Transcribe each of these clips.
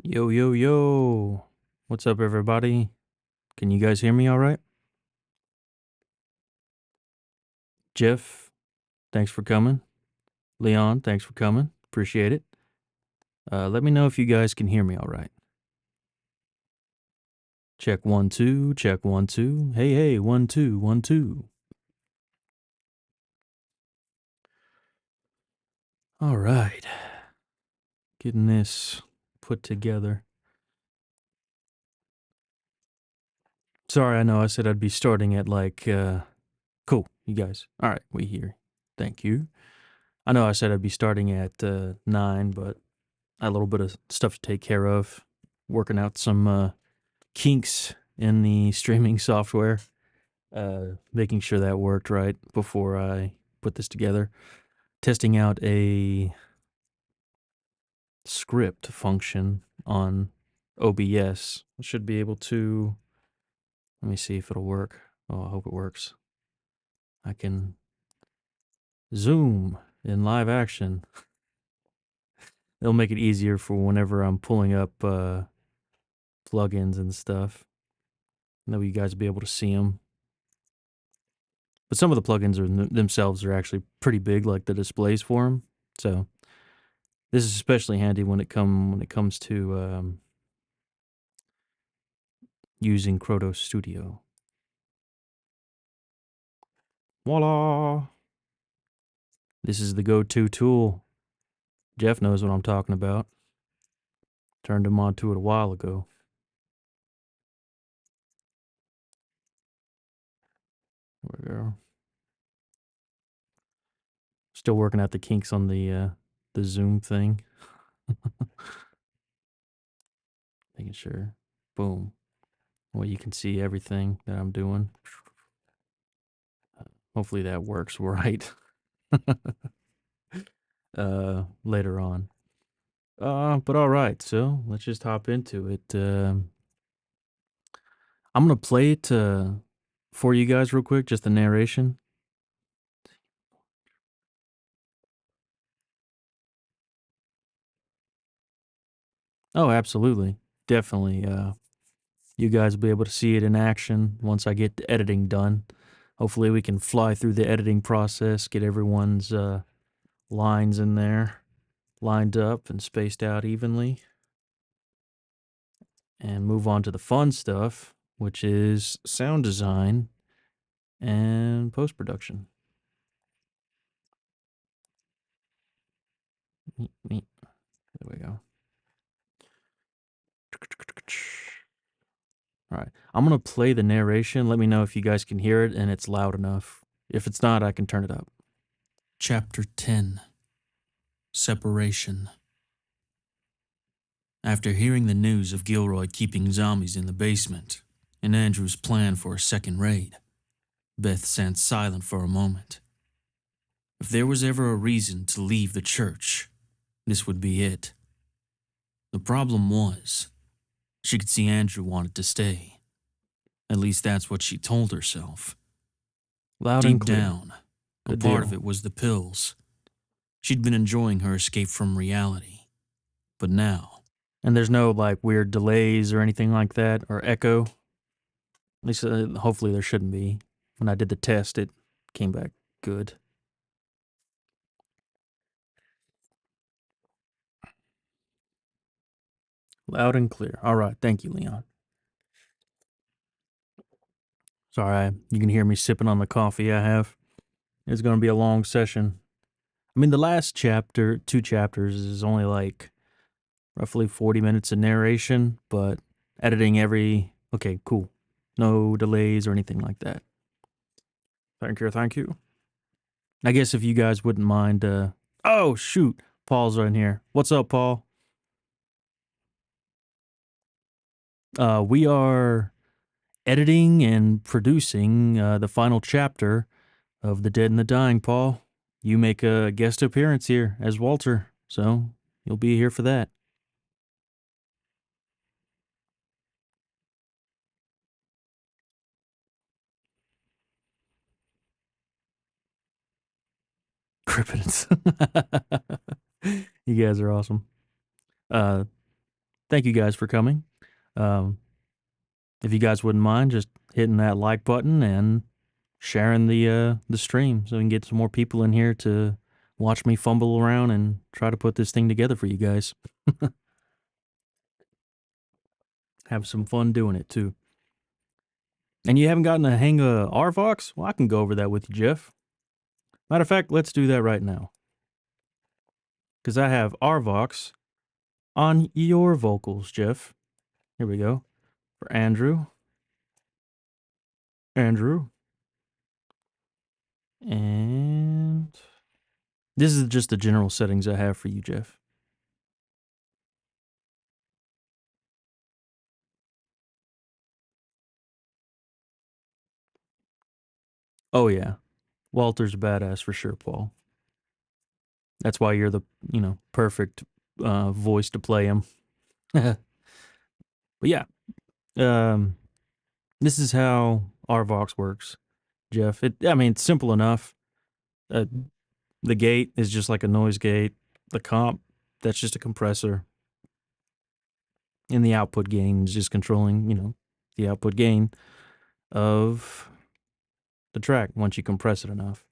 Yo, yo, yo. What's up, everybody? Can you guys hear me all right? Jeff, thanks for coming. Leon, thanks for coming. Appreciate it. Let me know if you guys can hear me all right. Check 1, 2, check 1, 2. Hey, hey, 1, 2, 1, 2. All right. Getting this put together. Sorry, I know I said I'd be starting at cool, you guys. All right, we here. Thank you. I know I said I'd be starting at 9, but I had a little bit of stuff to take care of. Working out some kinks in the streaming software, making sure that worked right before I put this together. Testing out a script function on OBS. I should be able to, let me see if it'll work. Oh, I hope it works. I can zoom in live action. It'll make it easier for whenever I'm pulling up plugins and stuff. That way you guys will be able to see them. But some of the plugins themselves are actually pretty big, like the displays for them. So this is especially handy when it comes to using Croto Studio. Voila! This is the go-to tool. Jeff knows what I'm talking about. Turned him on to it a while ago. There we go. Still working out the kinks on the Zoom thing. Making sure. Boom. Well, you can see everything that I'm doing. Hopefully that works right. Later on. But all right, so let's just hop into it. I'm gonna play it for you guys real quick, just the narration. Oh, absolutely, definitely. You guys will be able to see it in action once I get the editing done. Hopefully, we can fly through the editing process, get everyone's lines in there lined up and spaced out evenly, and move on to the fun stuff, which is sound design and post production. There we go. All right. I'm going to play the narration. Let me know if you guys can hear it and it's loud enough. If it's not, I can turn it up. Chapter 10 Separation. After hearing the news of Gilroy keeping zombies in the basement and Andrew's plan for a second raid, Beth sat silent for a moment. If there was ever a reason to leave the church, this would be it. The problem was, she could see Andrew wanted to stay. At least that's what she told herself. Loud and clear. Deep down, a part of it was the pills. She'd been enjoying her escape from reality. But now... And there's no, weird delays or anything like that, or echo. At least, hopefully there shouldn't be. When I did the test, it came back good. Loud and clear. All right. Thank you, Leon. Sorry, you can hear me sipping on the coffee I have. It's going to be a long session. I mean, the last chapter, 2 chapters, is only roughly 40 minutes of narration, but editing okay, cool. No delays or anything like that. Thank you, thank you. I guess if you guys wouldn't mind, oh, shoot, Paul's right in here. What's up, Paul? We are editing and producing the final chapter of The Dead and the Dying, Paul. You make a guest appearance here as Walter, so you'll be here for that. Crippins. You guys are awesome. thank you guys for coming. Um, if you guys wouldn't mind just hitting that like button and sharing the stream so we can get some more people in here to watch me fumble around and try to put this thing together for you guys. Have some fun doing it too. And you haven't gotten a hang of RVox? Well, I can go over that with you, Jeff. Matter of fact, let's do that right now. Because I have RVox on your vocals, Jeff. Here we go. For Andrew. Andrew. And this is just the general settings I have for you, Jeff. Oh, yeah. Walter's a badass for sure, Paul. That's why you're the, perfect voice to play him. But yeah, um, this is how RVox works, Jeff. It's simple enough. Uh, the gate is just like a noise gate. The comp, that's just a compressor. And the output gain is just controlling, the output gain of the track once you compress it enough.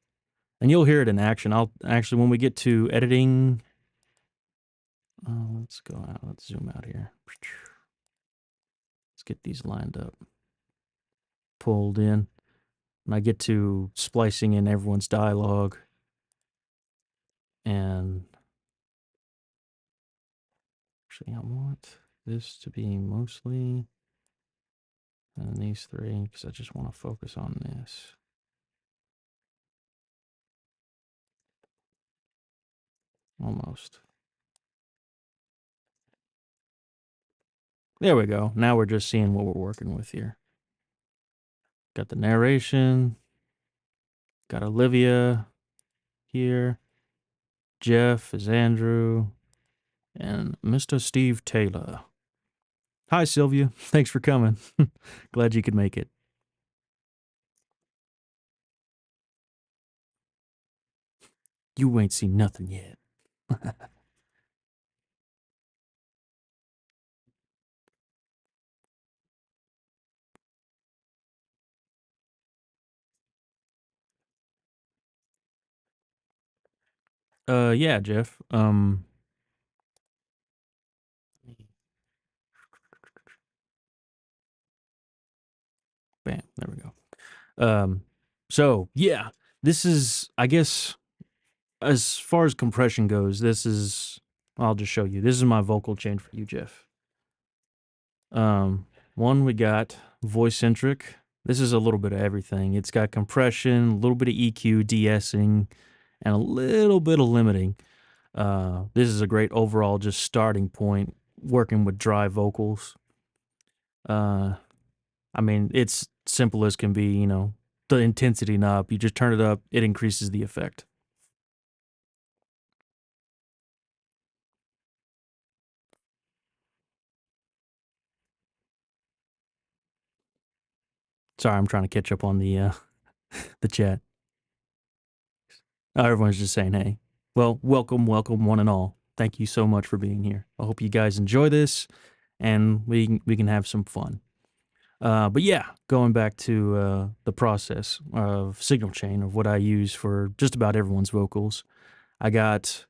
And you'll hear it in action. I'll actually, when we get to editing, let's go out. Let's zoom out here. Let's get these lined up, pulled in. And I get to splicing in everyone's dialogue. And actually, I want this to be mostly and these three because I just want to focus on this. Almost. There we go. Now we're just seeing what we're working with here. Got the narration. Got Olivia here. Jeff is Andrew. And Mr. Steve Taylor. Hi, Sylvia. Thanks for coming. Glad you could make it. You ain't seen nothing yet. Yeah, Jeff. Bam, there we go. So yeah, this is, I guess, as far as compression goes, I'll just show you. This is my vocal chain for you, Jeff. One, we got voice centric. This is a little bit of everything. It's got compression, a little bit of EQ, de-essing, and a little bit of limiting. This is a great overall just starting point working with dry vocals. It's simple as can be, the intensity knob. You just turn it up, it increases the effect. Sorry, I'm trying to catch up on the the chat. Everyone's just saying, hey. Well, welcome, one and all. Thank you so much for being here. I hope you guys enjoy this and we can have some fun. But yeah, going back to the process of signal chain of what I use for just about everyone's vocals. I got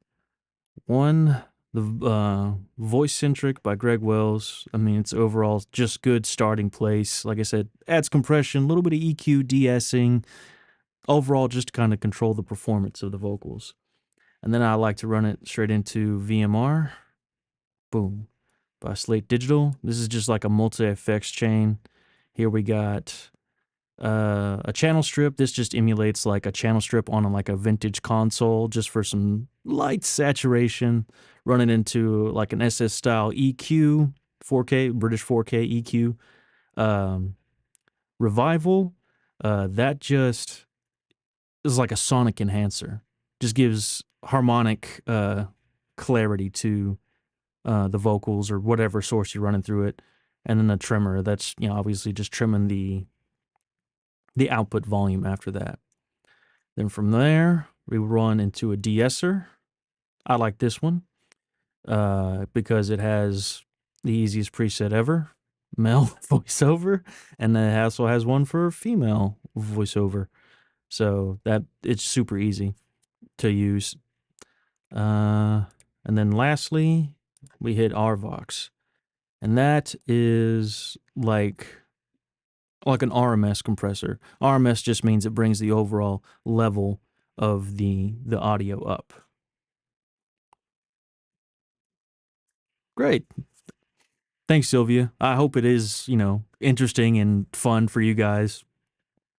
one, the Voice Centric by Greg Wells. It's overall just good starting place. Like I said, adds compression, a little bit of EQ, de-essing, overall just to kind of control the performance of the vocals. And then I like to run it straight into VMR. Boom. By Slate Digital. This is just like a multi-effects chain. Here we got a channel strip. This just emulates like a channel strip on like a vintage console just for some light saturation. Run it into like an SS style EQ, 4K, British 4K EQ. Revival, that just is like a sonic enhancer. Just gives harmonic clarity to the vocals or whatever source you're running through it. And then the trimmer, that's obviously just trimming the output volume after that. Then from there, we run into a de-esser. I like this one because it has the easiest preset ever, male voiceover, and it also has one for female voiceover. So that it's super easy to use. And then lastly, we hit RVox, and that is like an RMS compressor. RMS just means it brings the overall level of the audio up. Great. Thanks, Sylvia. I hope it is, interesting and fun for you guys.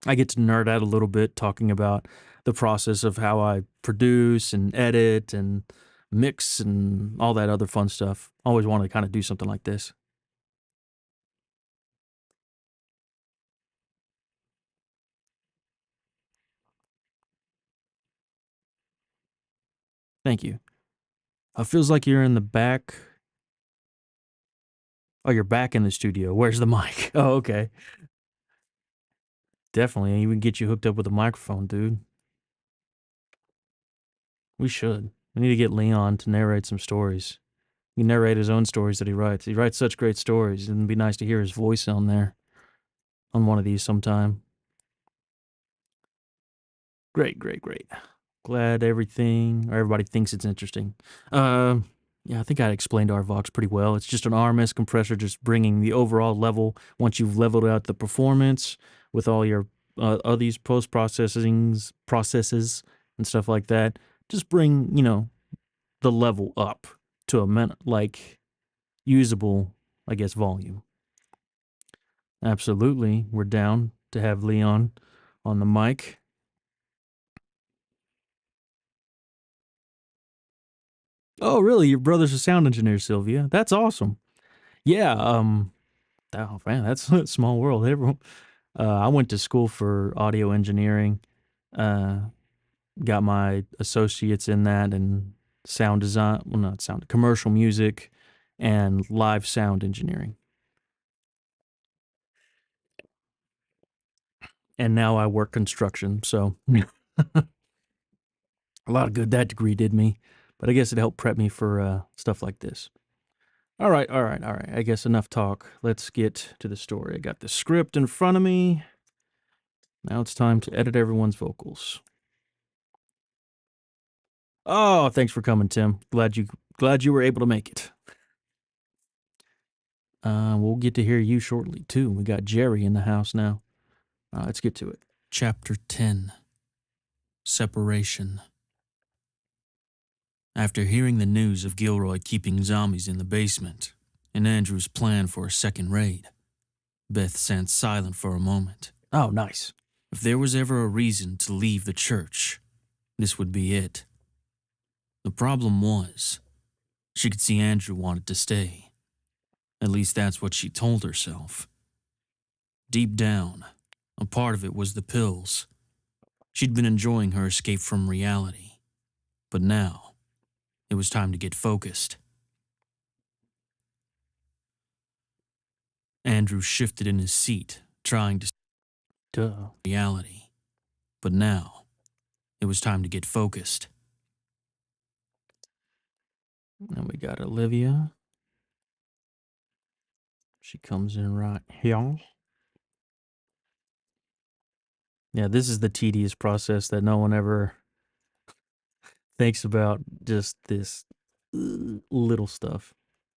I get to nerd out a little bit talking about the process of how I produce and edit and mix and all that other fun stuff. Always wanted to kind of do something like this. Thank you. It feels like you're in the back. Oh, you're back in the studio. Where's the mic? Oh, okay. Definitely. Even get you hooked up with a microphone, dude. We should. We need to get Leon to narrate some stories. He narrate his own stories that he writes. He writes such great stories, and it'd be nice to hear his voice on there on one of these sometime. Great, great, great. Glad everybody thinks it's interesting. Yeah, I think I explained RVox pretty well. It's just an RMS compressor, just bringing the overall level. Once you've leveled out the performance with all your all these post processes and stuff like that, just bring the level up to a usable, I guess, volume. Absolutely, we're down to have Leon on the mic. Oh, really? Your brother's a sound engineer, Sylvia. That's awesome. Yeah. Oh man, that's a small world. Everyone. I went to school for audio engineering. Uh, got my associates in that and sound design. Well, not sound, commercial music, and live sound engineering. And now I work construction. So a lot of good that degree did me. But I guess it helped prep me for stuff like this. All right. I guess enough talk. Let's get to the story. I got the script in front of me. Now it's time to edit everyone's vocals. Oh, thanks for coming, Tim. Glad you were able to make it. We'll get to hear you shortly too. We got Jerry in the house now. Let's get to it. Chapter 10. Separation. After hearing the news of Gilroy keeping zombies in the basement and Andrew's plan for a second raid, Beth sat silent for a moment. Oh, nice. If there was ever a reason to leave the church, this would be it. The problem was, she could see Andrew wanted to stay. At least that's what she told herself. Deep down, a part of it was the pills. She'd been enjoying her escape from reality. But now, it was time to get focused. Andrew shifted in his seat, trying to reality. But now, it was time to get focused. And we got Olivia. She comes in right here. Yeah, this is the tedious process that no one ever thinks about. Just this little stuff.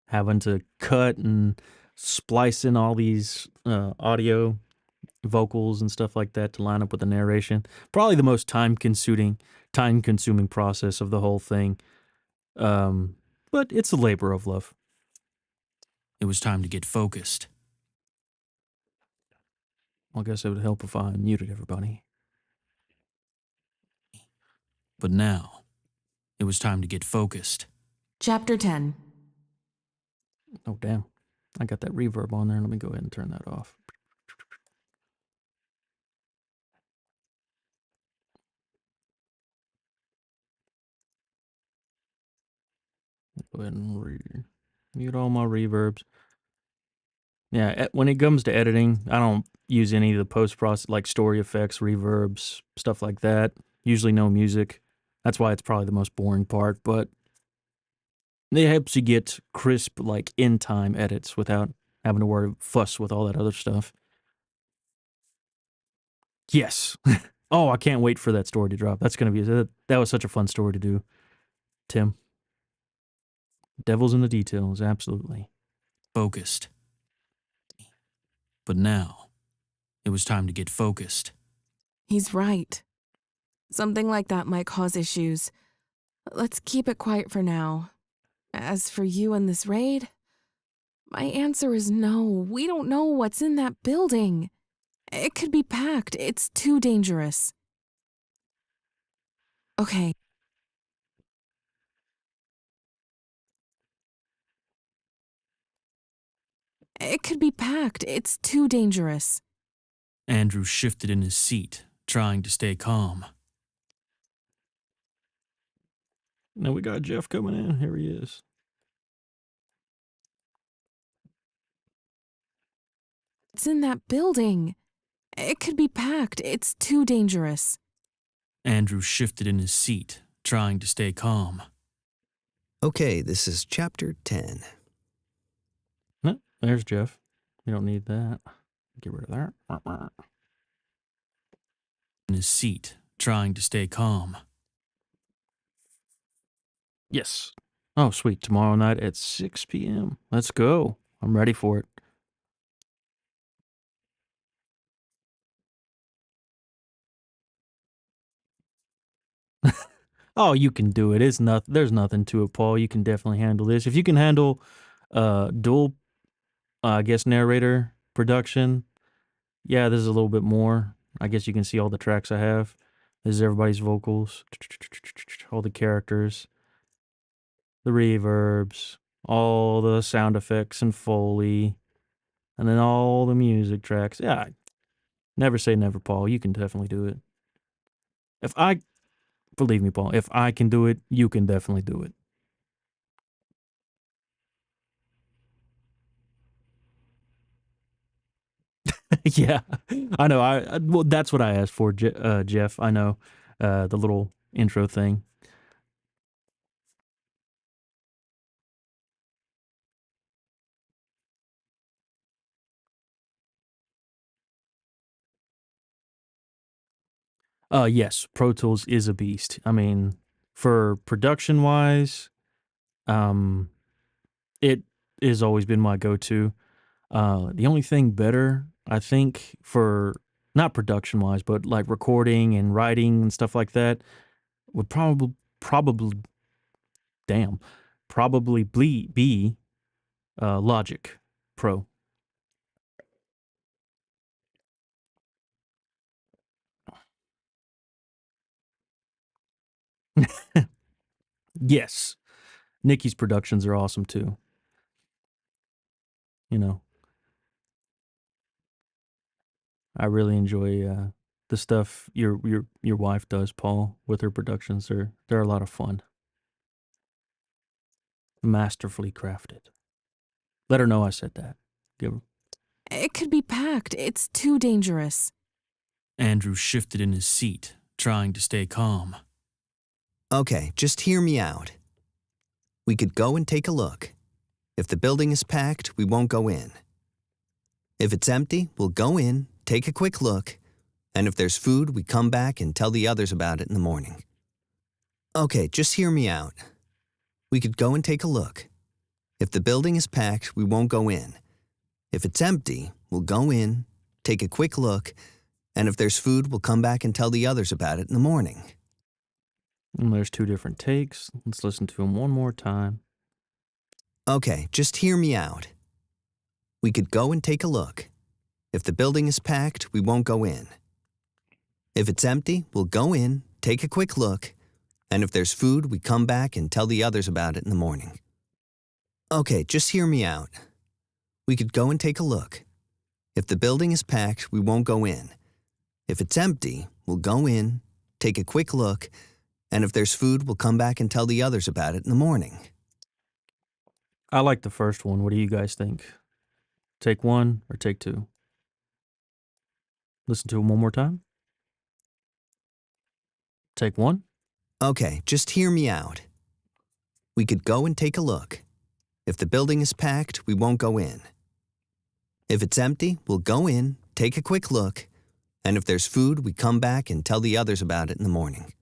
Having to cut and splice in all these audio vocals and stuff like that to line up with the narration. Probably the most time-consuming process of the whole thing. But it's a labor of love. It was time to get focused. Well, I guess it would help if I muted everybody. But now, it was time to get focused. Chapter 10. Oh, damn. I got that reverb on there. Let me go ahead and turn that off. Go ahead and mute all my reverbs. Yeah, when it comes to editing, I don't use any of the post-process, like story effects, reverbs, stuff like that. Usually no music. That's why it's probably the most boring part, but It helps you get crisp, like in time edits without having to worry fuss with all that other stuff. Yes. Oh, I can't wait for that story to drop. That's gonna be that was such a fun story to do, Tim. Devil's in the details, absolutely. Focused. But now, it was time to get focused. He's right. Something like that might cause issues. Let's keep it quiet for now. As for you and this raid, my answer is no. We don't know what's in that building. It could be packed. It's too dangerous. Okay. It could be packed. It's too dangerous. Andrew shifted in his seat, trying to stay calm. Now we got Jeff coming in. Here he is. It's in that building. It could be packed. It's too dangerous. Andrew shifted in his seat, trying to stay calm. Okay, this is chapter 10. No, there's Jeff. We don't need that. Get rid of that. In his seat, trying to stay calm. Yes. Oh, sweet. Tomorrow night at 6 p.m. Let's go. I'm ready for it. Oh, you can do it. There's nothing to it, Paul. You can definitely handle this. If you can handle dual I guess narrator production, yeah, this is a little bit more. I guess you can see all the tracks I have. This is everybody's vocals, all the characters, the reverbs, all the sound effects and Foley, and then all the music tracks. Yeah, never say never, Paul. You can definitely do it. Believe me, Paul, if I can do it, you can definitely do it. Yeah, I know. Well, that's what I asked for, Jeff. I know the little intro thing. Yes, Pro Tools is a beast. I mean, for production wise, it has always been my go-to. The only thing better, I think, for not production wise, but like recording and writing and stuff like that, would probably be Logic Pro. Yes, Nikki's productions are awesome too. You know, I really enjoy the stuff your wife does, Paul, with her productions. They're a lot of fun, masterfully crafted. Let her know I said that. Give her. It could be packed. It's too dangerous. Andrew shifted in his seat, trying to stay calm. Okay, just hear me out. We could go and take a look. If the building is packed, we won't go in. If it's empty, we'll go in, take a quick look, and if there's food, we come back and tell the others about it in the morning. Okay, just hear me out. We could go and take a look. If the building is packed, we won't go in. If it's empty, we'll go in, take a quick look, and if there's food, we'll come back and tell the others about it in the morning. And there's two different takes. Let's listen to them one more time. Okay, just hear me out. We could go and take a look. If the building is packed, we won't go in. If it's empty, we'll go in, take a quick look, and if there's food, we come back and tell the others about it in the morning. Okay, just hear me out. We could go and take a look. If the building is packed, we won't go in. If it's empty, we'll go in, take a quick look, and if there's food, we'll come back and tell the others about it in the morning. I like the first one. What do you guys think? Take one or take two? Listen to them one more time. Take one. Okay, just hear me out. We could go and take a look. If the building is packed, we won't go in. If it's empty, we'll go in, take a quick look, and if there's food, we come back and tell the others about it in the morning.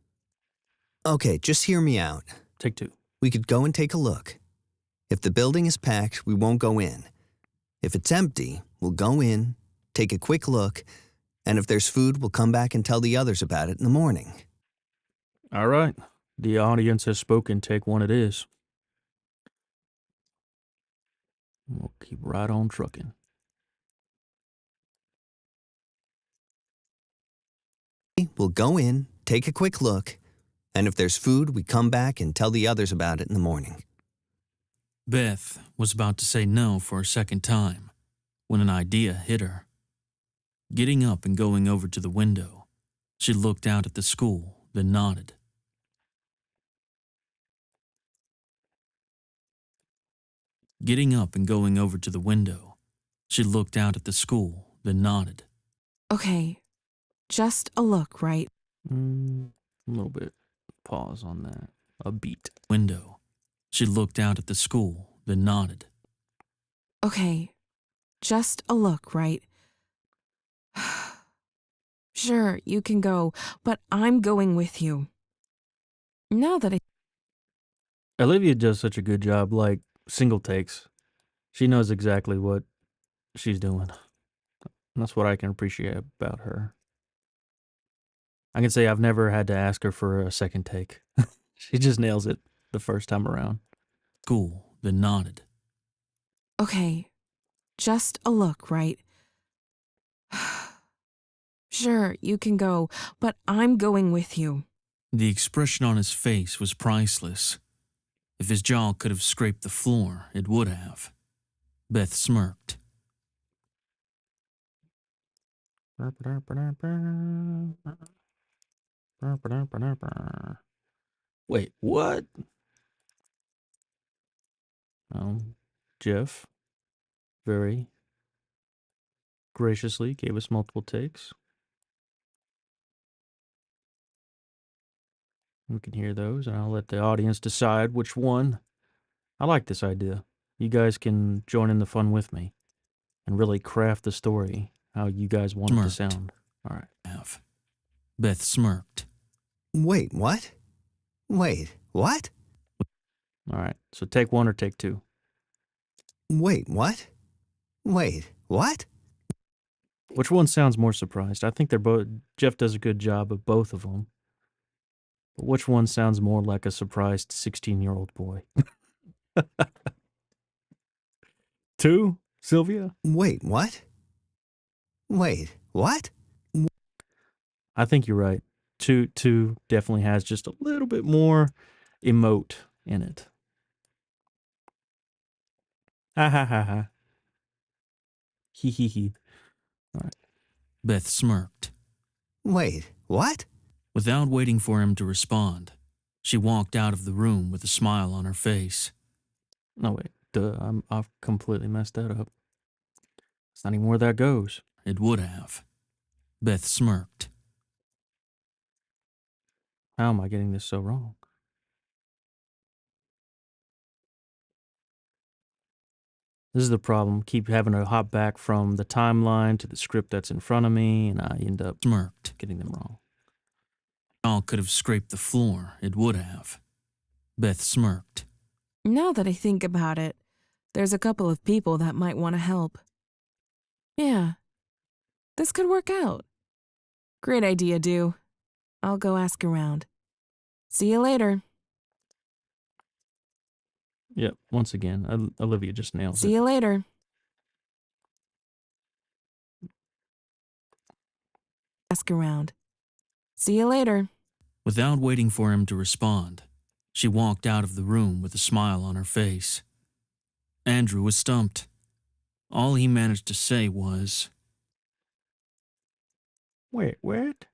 Okay, just hear me out. Take two. We could go and take a look. If the building is packed, we won't go in. If it's empty, we'll go in, take a quick look, and if there's food, we'll come back and tell the others about it in the morning. All right. The audience has spoken. Take one it is. We'll keep right on trucking. We'll go in, take a quick look, and if there's food, we come back and tell the others about it in the morning. Beth was about to say no for a second time when an idea hit her. Getting up and going over to the window, she looked out at the school, then nodded. Getting up and going over to the window, she looked out at the school, then nodded. Okay, just a look, right? A little bit. Pause on that. A beat. Window. She looked out at the school, then nodded. Okay, just a look, right? Sure, you can go, but I'm going with you. Now that I... Olivia does such a good job, like single takes. She knows exactly what she's doing. That's what I can appreciate about her. I can say I've never had to ask her for a second take. She just nails it the first time around. School, then nodded. Okay, just a look, right? Sure, you can go, but I'm going with you. The expression on his face was priceless. If his jaw could have scraped the floor, it would have. Beth smirked. Wait, what? Jeff very graciously gave us multiple takes. We can hear those, and I'll let the audience decide which one. I like this idea. You guys can join in the fun with me and really craft the story how you guys want it to Smirked. sound. All right. Have. Beth smirked. Wait, what? Wait, what? All right. So take one or take two. Wait, what? Wait, what? Which one sounds more surprised? I think they're both. Jeff does a good job of both of them. But which one sounds more like a surprised 16-year-old boy? Two, Sylvia? Wait, what? Wait, what? I think you're right. Two definitely has just a little bit more emote in it. Ha ha ha ha. Hee hee hee. All right. Beth smirked. Wait, what? Without waiting for him to respond, she walked out of the room with a smile on her face. No, wait. Duh. I've completely messed that up. It's not even where that goes. It would have. Beth smirked. How am I getting this so wrong? This is the problem. Keep having to hop back from the timeline to the script that's in front of me, and I end up Smirked. getting them wrong. All could have scraped the floor. It would have. Beth smirked. Now that I think about it, there's a couple of people that might want to help. Yeah, this could work out. Great idea, Do. I'll go ask around. See you later. Yep. Once again, Olivia just nails See it. you later. Ask around. See you later. Without waiting for him to respond, she walked out of the room with a smile on her face. Andrew was stumped. All he managed to say was, Wait, what?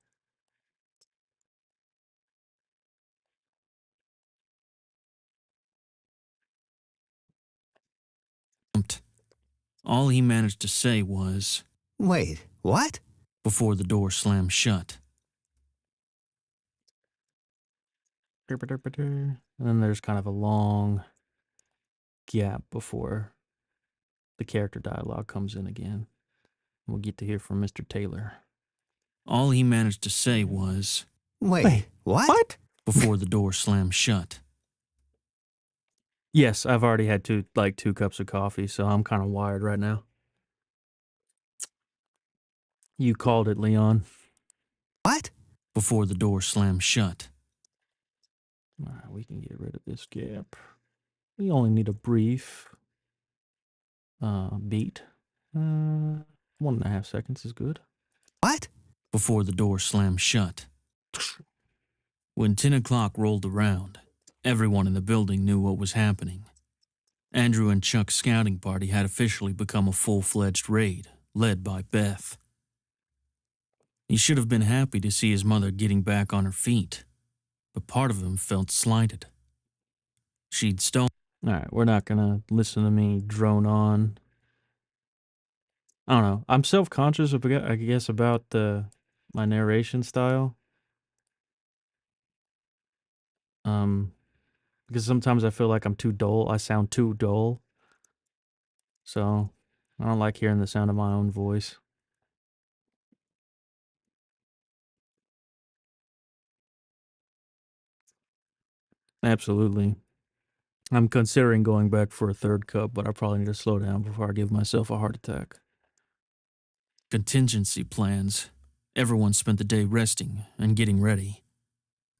stumped. All he managed to say was, Wait, what? before the door slammed shut. And then there's kind of a long gap before the character dialogue comes in again. We'll get to hear from Mr. Taylor. All he managed to say was, Wait, what? before the door slammed shut. Yes, I've already had two cups of coffee, so I'm kind of wired right now. You called it, Leon. What? Before the door slammed shut. All right, we can get rid of this gap. We only need a brief beat. 1.5 seconds is good. What? Before the door slammed shut. When 10 o'clock rolled around, everyone in the building knew what was happening. Andrew and Chuck's scouting party had officially become a full-fledged raid, led by Beth. He should have been happy to see his mother getting back on her feet, but part of him felt slighted. She'd stolen. All right, we're not going to listen to me drone on. I don't know. I'm self-conscious, I guess, about my narration style. Because sometimes I feel like I'm too dull. I sound too dull. So I don't like hearing the sound of my own voice. Absolutely. I'm considering going back for a third cup, but I probably need to slow down before I give myself a heart attack. Contingency plans. Everyone spent the day resting and getting ready.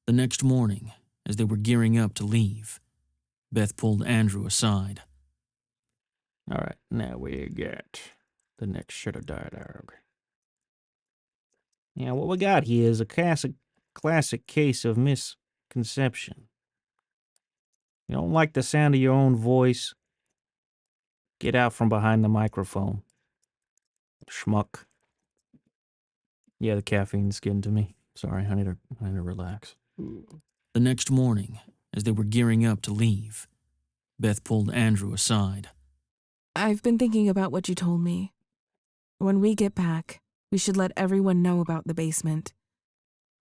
The next morning, as they were gearing up to leave, Beth pulled Andrew aside. All right, now we get the next shit of dialogue. Yeah, what we got here is a classic case of misconception. You don't like the sound of your own voice? Get out from behind the microphone. Schmuck. Yeah, the caffeine's getting to me. Sorry, I need to relax. The next morning, as they were gearing up to leave, Beth pulled Andrew aside. I've been thinking about what you told me. When we get back, we should let everyone know about the basement.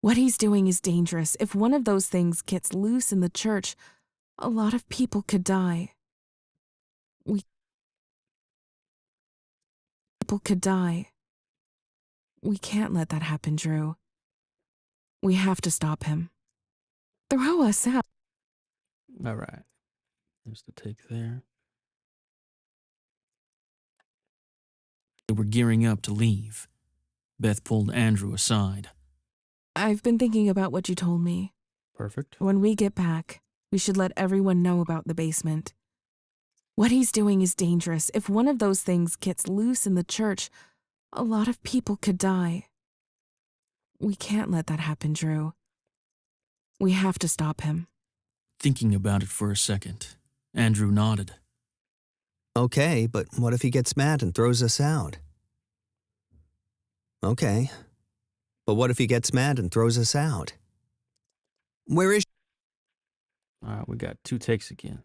What he's doing is dangerous. If one of those things gets loose in the church, a lot of people could die. People could die. We can't let that happen, Drew. We have to stop him. Throw us out. All right. There's the take there. They were gearing up to leave. Beth pulled Andrew aside. I've been thinking about what you told me. Perfect. When we get back, we should let everyone know about the basement. What he's doing is dangerous. If one of those things gets loose in the church, a lot of people could die. We can't let that happen, Drew. We have to stop him. Thinking about it for a second, Andrew nodded. Okay, but what if he gets mad and throws us out? Okay, but what if he gets mad and throws us out? Where is All right, we got 2 takes again.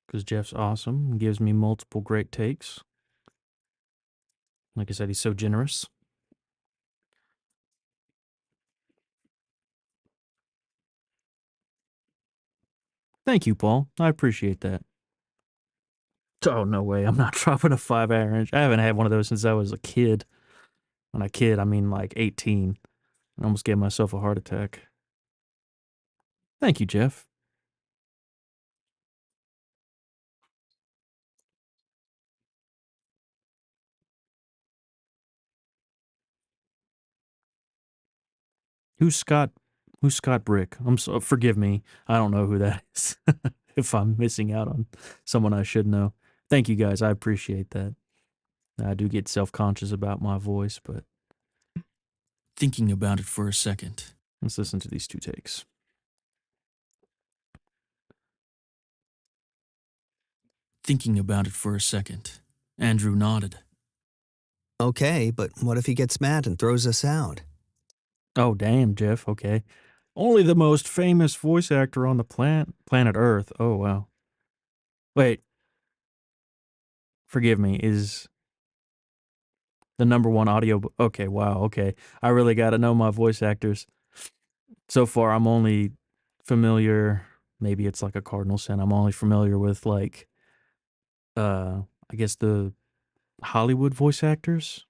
Because Jeff's awesome and gives me multiple great takes. Like I said, he's so generous. Thank you, Paul. I appreciate that. Oh, no way. I'm not dropping a 5-hour inch. I haven't had one of those since I was a kid. When I kid, I mean like 18. I almost gave myself a heart attack. Thank you, Jeff. Who's Scott Brick? Forgive me. I don't know who that is. If I'm missing out on someone I should know. Thank you guys. I appreciate that. I do get self-conscious about my voice, but Thinking about it for a second, let's listen to these 2 takes. Thinking about it for a second, Andrew nodded. Okay, but what if he gets mad and throws us out? Oh, damn, Jeff. Okay. Only the most famous voice actor on the planet Earth. Oh, wow. Wait. Forgive me. Is the #1 audio... Okay, wow, okay. I really got to know my voice actors. So far, I'm only familiar. Maybe it's like a cardinal sin. I'm only familiar with like, I guess the Hollywood voice actors.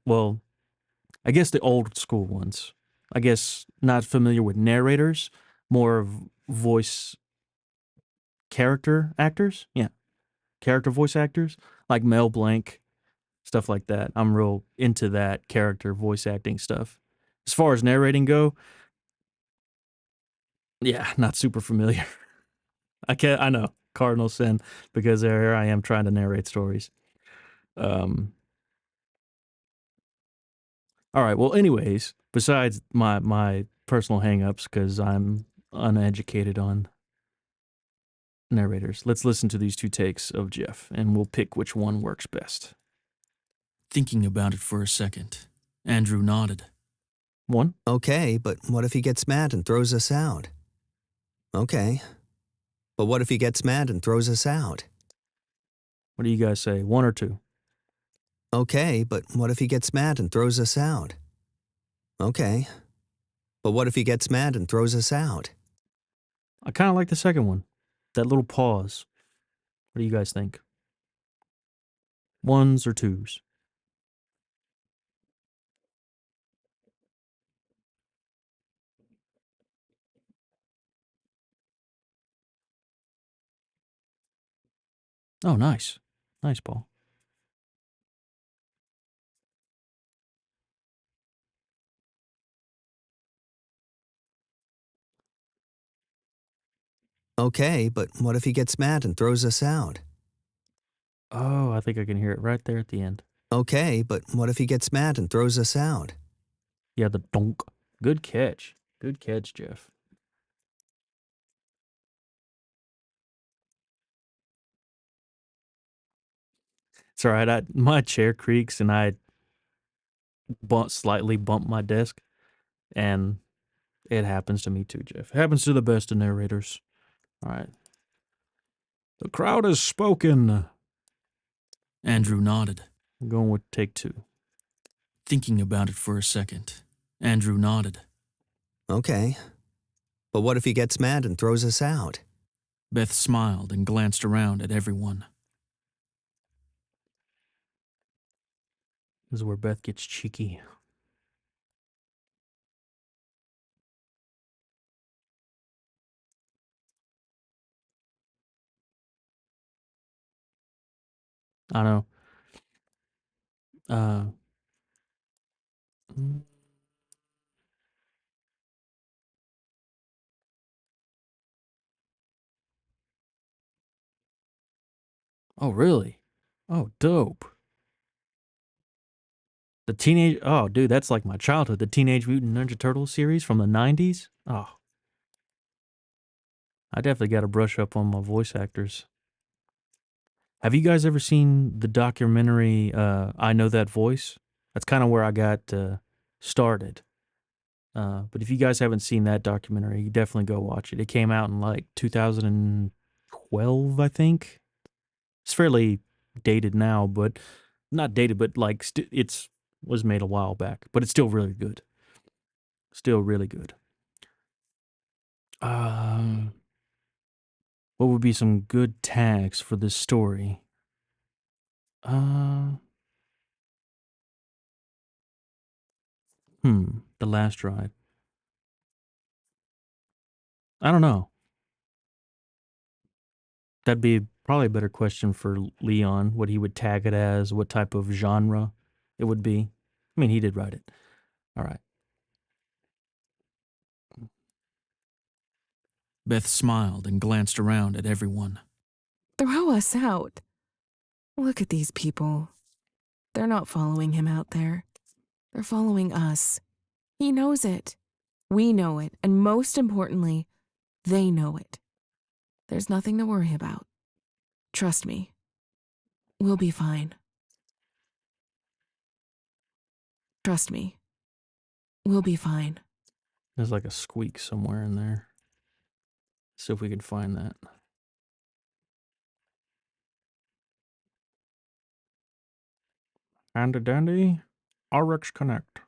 Well, I guess the old school ones. I guess not familiar with narrators, more of voice character actors. Yeah, character voice actors like Mel Blanc, stuff like that. I'm real into that character voice acting stuff. As far as narrating go, yeah, not super familiar. I know cardinal sin because there I am trying to narrate stories. All right. Well, anyways, besides my personal hangups because I'm uneducated on narrators, let's listen to these two takes of Jeff, and we'll pick which one works best. Thinking about it for a second, Andrew nodded. One. Okay, but what if he gets mad and throws us out? Okay. But what if he gets mad and throws us out? What do you guys say? One or two? Okay, but what if he gets mad and throws us out? Okay. But what if he gets mad and throws us out? I kind of like the second one. That little pause. What do you guys think? Ones or twos? Oh, nice. Nice, Paul. Okay, but what if he gets mad and throws us out? Oh, I think I can hear it right there at the end. Okay, but what if he gets mad and throws us out? Yeah, the donk. Good catch. Good catch, Jeff. It's all right. My chair creaks and I slightly bump my desk, and it happens to me too, Jeff. It happens to the best of narrators. All right. The crowd has spoken. Andrew nodded. I'm going with take two. Thinking about it for a second, Andrew nodded. Okay. But what if he gets mad and throws us out? Beth smiled and glanced around at everyone. This is where Beth gets cheeky. I know. Uh, mm, oh, really? Oh, dope. Oh, dude, that's like my childhood. The Teenage Mutant Ninja Turtles series from the 90s. Oh, I definitely got to brush up on my voice actors. Have you guys ever seen the documentary I Know That Voice? That's kind of where I got started. But if you guys haven't seen that documentary, you definitely go watch it. It came out in like 2012, I think. It's fairly dated now, but not dated, but like it's was made a while back, but it's still really good. Still really good. What would be some good tags for this story? Uh, The Last Ride. I don't know. That'd be probably a better question for Leon, what he would tag it as, what type of genre it would be. I mean, he did write it. All right. Beth smiled and glanced around at everyone. Throw us out. Look at these people. They're not following him out there. They're following us. He knows it. We know it. And most importantly, they know it. There's nothing to worry about. Trust me. We'll be fine. Trust me. We'll be fine. There's like a squeak somewhere in there. See if we can find that. Andy Dandy, RX Connect.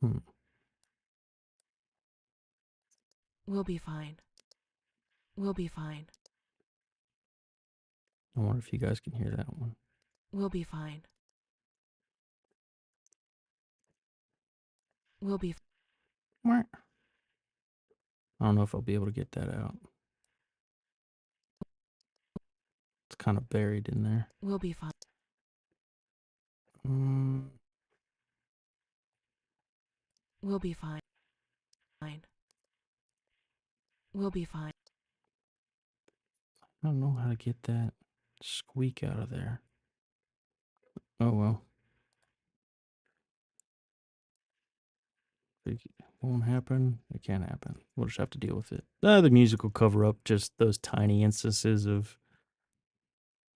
Hmm. We'll be fine. We'll be fine. I wonder if you guys can hear that one. We'll be fine. We'll be I don't know if I'll be able to get that out. It's kind of buried in there. We'll be fine. We'll be fine. We'll be fine. I don't know how to get that squeak out of there. Oh well. It won't happen. It can't happen. We'll just have to deal with it. The music will cover up just those tiny instances of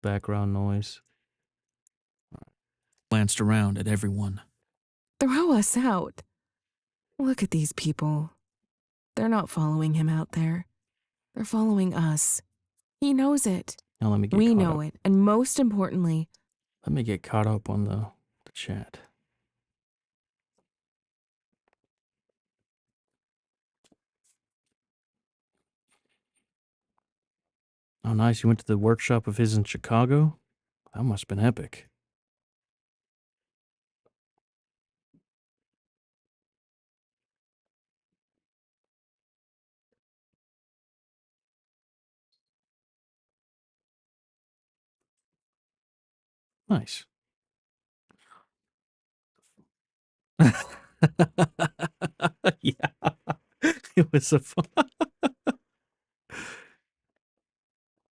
background noise. Glanced around at everyone. Throw us out. Look at these people. They're not following him out there. They're following us. He knows it. Now let me get We caught know up. it. And most importantly, Let me get caught up on the chat. Oh, nice. You went to the workshop of his in Chicago? That must have been epic. Nice. Yeah. It was a fun.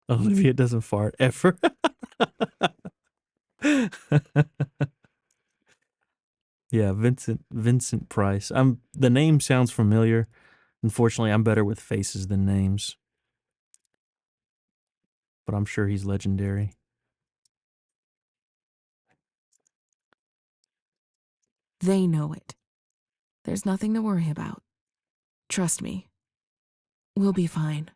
Olivia doesn't fart ever. Yeah, Vincent Price. The name sounds familiar. Unfortunately, I'm better with faces than names. But I'm sure he's legendary. they know it. There's nothing to worry about. Trust me. We'll be fine.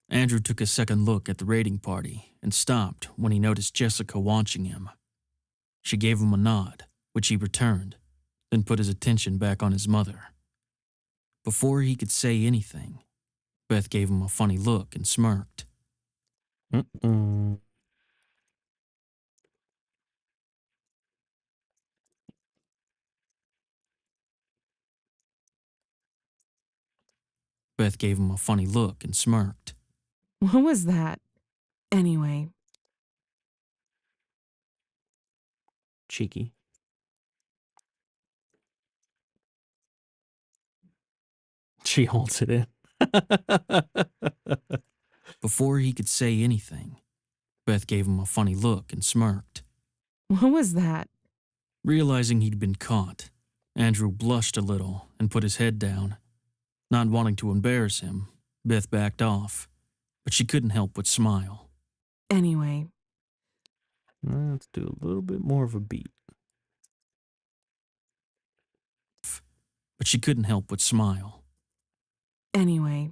Andrew took a second look at the raiding party and stopped when he noticed Jessica watching him. She gave him a nod, which he returned, then put his attention back on his mother. Before he could say anything, Beth gave him a funny look and smirked. Mm-mm. Beth gave him a funny look and smirked. What was that? Anyway, Cheeky. She holds it in. Before he could say anything, Beth gave him a funny look and smirked. what was that? Realizing he'd been caught, Andrew blushed a little and put his head down. Not wanting to embarrass him, Beth backed off, but she couldn't help but smile. Anyway, Let's do a little bit more of a beat. But she couldn't help but smile. anyway.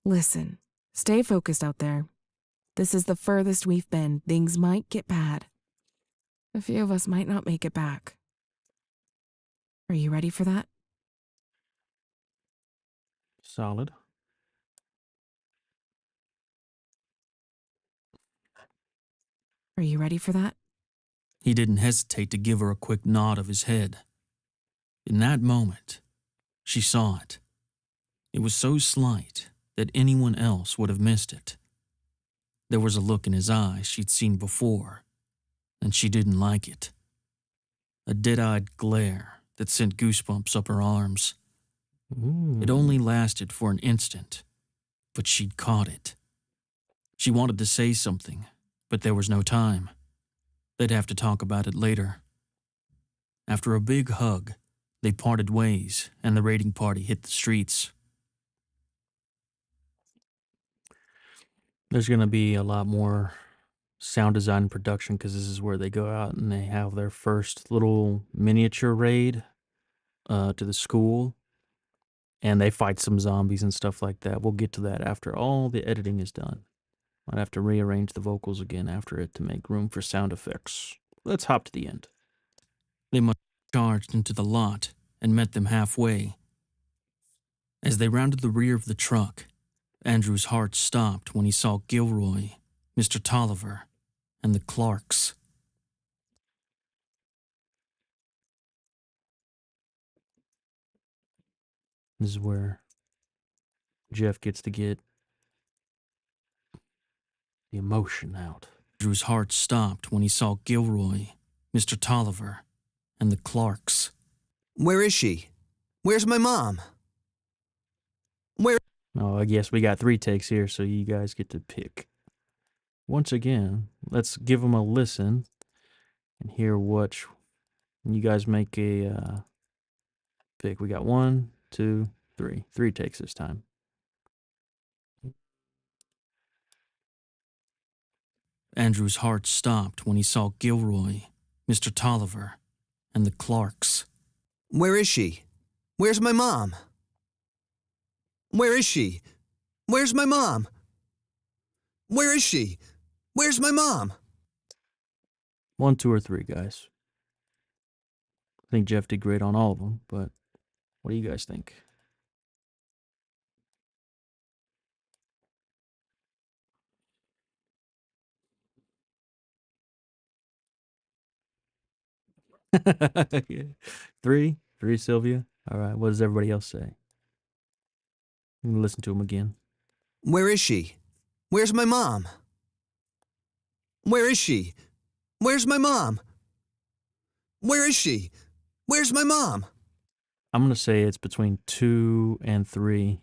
Listen, stay focused out there. This is the furthest we've been. Things might get bad. A few of us might not make it back. Are you ready for that? Solid. Are you ready for that? He didn't hesitate to give her a quick nod of his head. In that moment, she saw it. It was so slight that anyone else would have missed it. There was a look in his eyes she'd seen before, and she didn't like it. A dead-eyed glare that sent goosebumps up her arms. Ooh. It only lasted for an instant, but she'd caught it. She wanted to say something, but there was no time. They'd have to talk about it later. After a big hug, they parted ways and the raiding party hit the streets. There's going to be a lot more sound design and production because this is where they go out and they have their first little miniature raid to the school. And they fight some zombies and stuff like that. We'll get to that after all the editing is done. I'd have to rearrange the vocals again after it to make room for sound effects. Let's hop to the end. They must have charged into the lot and met them halfway. As they rounded the rear of the truck, Andrew's heart stopped when he saw Gilroy, Mr. Tolliver, and the Clarks. This is where Jeff gets to get the emotion out. Andrew's heart stopped when he saw Gilroy, Mr. Tolliver, and the Clarks. Where is she? Where's my mom? Oh, I guess we got 3 takes here, so you guys get to pick. Once again, let's give them a listen and hear what you guys make a pick. We got 1, 2, 3. 3 takes this time. Andrew's heart stopped when he saw Gilroy, Mr. Tolliver, and the Clarks. Where is she? Where's my mom? Where is she? Where's my mom? Where is she? Where's my mom? 1, 2, or 3, guys. I think Jeff did great on all of them, but what do you guys think? Yeah. 3, Sylvia. All right. What does everybody else say? I'm gonna listen to them again. Where is she? Where's my mom? Where is she? Where's my mom? Where is she? Where's my mom? I'm gonna say it's between 2 and 3.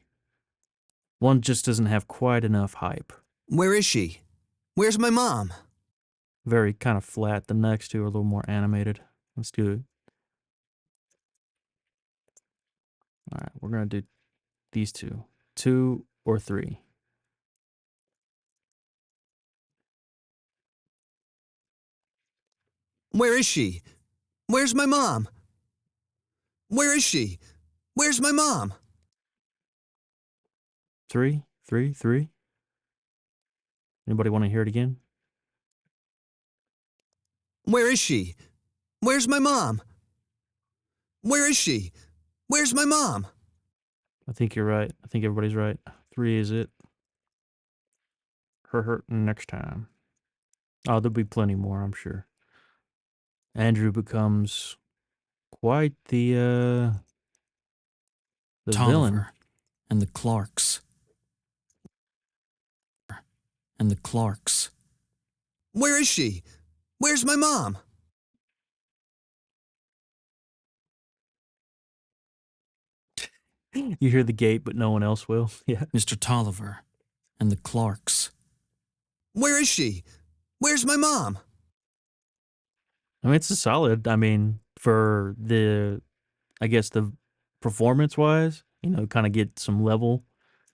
1 just doesn't have quite enough hype. Where is she? Where's my mom? Very kind of flat. The next 2 are a little more animated. Let's do it. All right, we're gonna do these 2. 2 or 3. Where is she? Where's my mom? Where is she? Where's my mom? 3. Anybody want to hear it again? Where is she? Where's my mom? Where is she? Where's my mom? I think you're right. I think everybody's right. 3 is it. Her next time. Oh, there'll be plenty more, I'm sure. Andrew becomes quite the Tolliver, villain. and the Clarks. And the Clarks. Where is she? Where's my mom? You hear the gate, but no one else will. Yeah. Mr. Tolliver, and the Clarks. Where is she? Where's my mom? I mean, it's a solid. I mean, for the, I guess the performance-wise, kind of get some level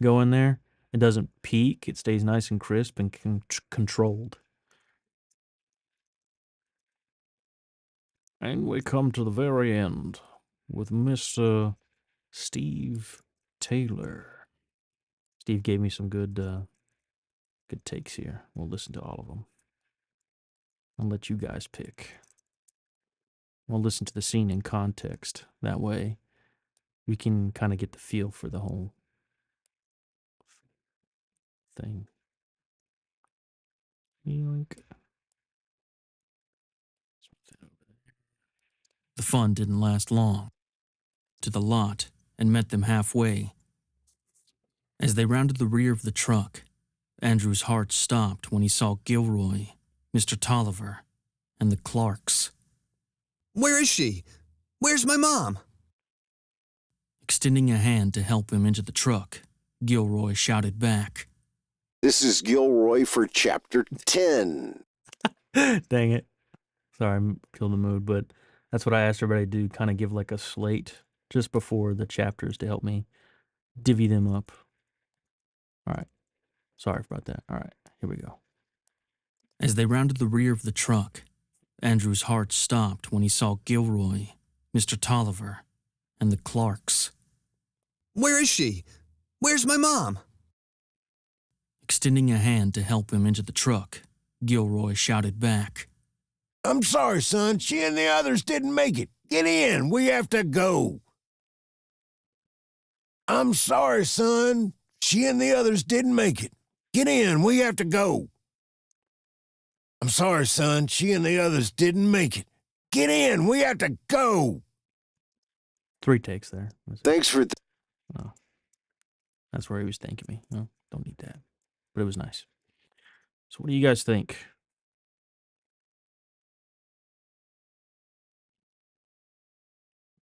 going there. It doesn't peak. It stays nice and crisp and controlled. And we come to the very end with Mr. Steve Taylor. Steve gave me some good takes here. We'll listen to all of them. I'll let you guys pick. We'll listen to the scene in context. That way, we can kind of get the feel for the whole thing. Yoink. The fun didn't last long. To the lot and met them halfway. As they rounded the rear of the truck, Andrew's heart stopped when he saw Gilroy, Mr. Tolliver, and the Clarks. Where is she? Where's my mom? Extending a hand to help him into the truck, Gilroy shouted back. This is Gilroy for Chapter 10. Dang it. Sorry, I killed the mood, but that's what I asked everybody to do, kind of give like a slate just before the chapters to help me divvy them up. All right. Sorry about that. All right, here we go. As they rounded the rear of the truck, Andrew's heart stopped when he saw Gilroy, Mr. Tolliver, and the Clarks. Where is she? Where's my mom? Extending a hand to help him into the truck, Gilroy shouted back. I'm sorry, son. She and the others didn't make it. Get in. We have to go. I'm sorry, son. She and the others didn't make it. Get in, we have to go. I'm sorry, son. She and the others didn't make it. Get in, we have to go. 3 takes there. Thanks for Oh, that's where he was thanking me. No, don't need that. But it was nice. So what do you guys think?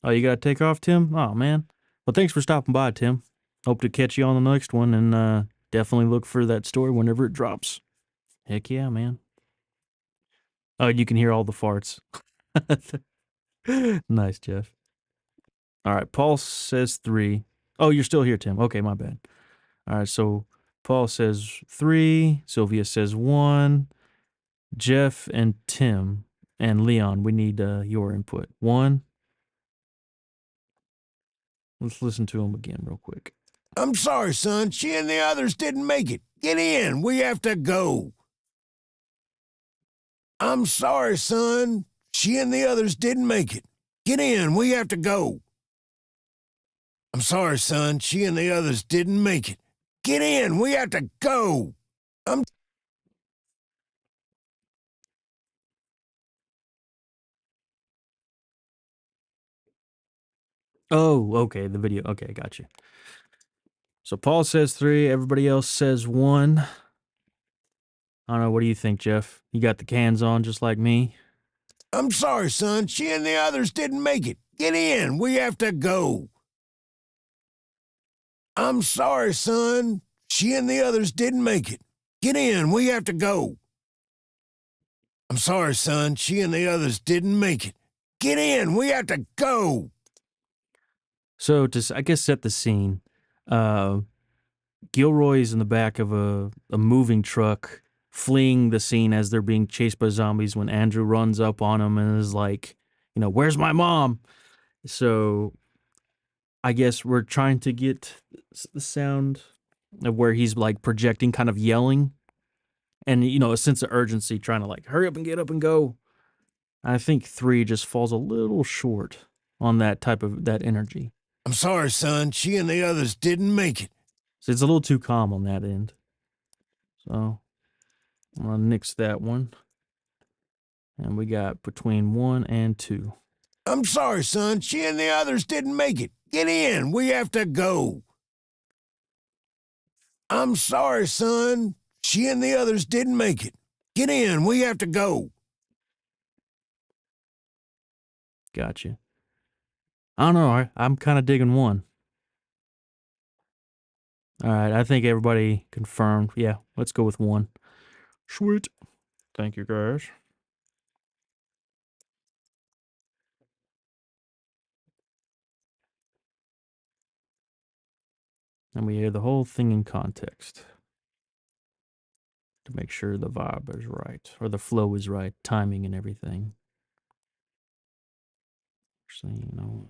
Oh, you got to take off, Tim? Oh, man. Well, thanks for stopping by, Tim. Hope to catch you on the next one, and definitely look for that story whenever it drops. Heck yeah, man. Oh, you can hear all the farts. Nice, Jeff. All right, Paul says 3. Oh, you're still here, Tim. Okay, my bad. All right, so Paul says 3. Sylvia says 1. Jeff and Tim and Leon, we need your input. 1. Let's listen to him again real quick. I'm sorry, son. She and the others didn't make it. Get in, we have to go. I'm sorry, son. She and the others didn't make it. Get in, we have to go. I'm sorry, son. She and the others didn't make it. Get in, we have to go. Oh, okay, the video. Okay, got you. So Paul says 3, everybody else says 1. I don't know, what do you think, Jeff? You got the cans on just like me? I'm sorry, son. She and the others didn't make it. Get in, we have to go. I'm sorry, son. She and the others didn't make it. Get in, we have to go. I'm sorry, son. She and the others didn't make it. Get in, we have to go. So to, I guess, set the scene, Gilroy's in the back of a moving truck, fleeing the scene as they're being chased by zombies when Andrew runs up on him and is like, where's my mom? So I guess we're trying to get the sound of where he's like projecting, kind of yelling, and a sense of urgency, trying to like hurry up and get up and go. I think 3 just falls a little short on that energy. I'm sorry, son. She and the others didn't make it. So it's a little too calm on that end. So I'm gonna nix that one. And we got between 1 and 2. I'm sorry, son. She and the others didn't make it. Get in, we have to go. I'm sorry, son. She and the others didn't make it. Get in, we have to go. Gotcha. I don't know. I'm kind of digging 1. All right. I think everybody confirmed. Yeah, let's go with 1. Sweet. Thank you, guys. And we hear the whole thing in context to make sure the vibe is right, or the flow is right, timing and everything. So,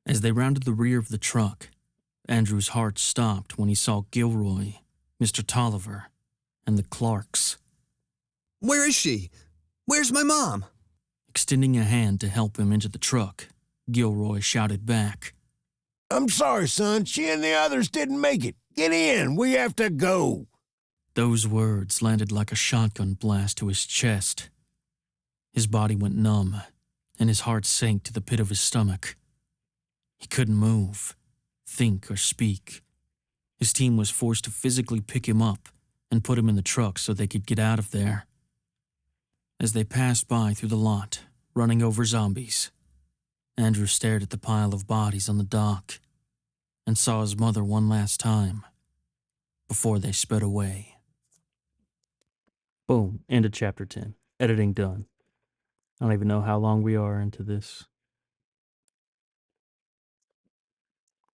As they rounded the rear of the truck, Andrew's heart stopped when he saw Gilroy, Mr. Tolliver, and the Clarks. Where is she? Where's my mom? Extending a hand to help him into the truck, Gilroy shouted back, I'm sorry, son. She and the others didn't make it. Get in, we have to go. Those words landed like a shotgun blast to his chest. His body went numb, and his heart sank to the pit of his stomach. He couldn't move, think, or speak. His team was forced to physically pick him up and put him in the truck so they could get out of there. As they passed by through the lot, running over zombies, Andrew stared at the pile of bodies on the dock and saw his mother one last time before they sped away. boom, end of chapter 10. Editing done. I don't even know how long we are into this.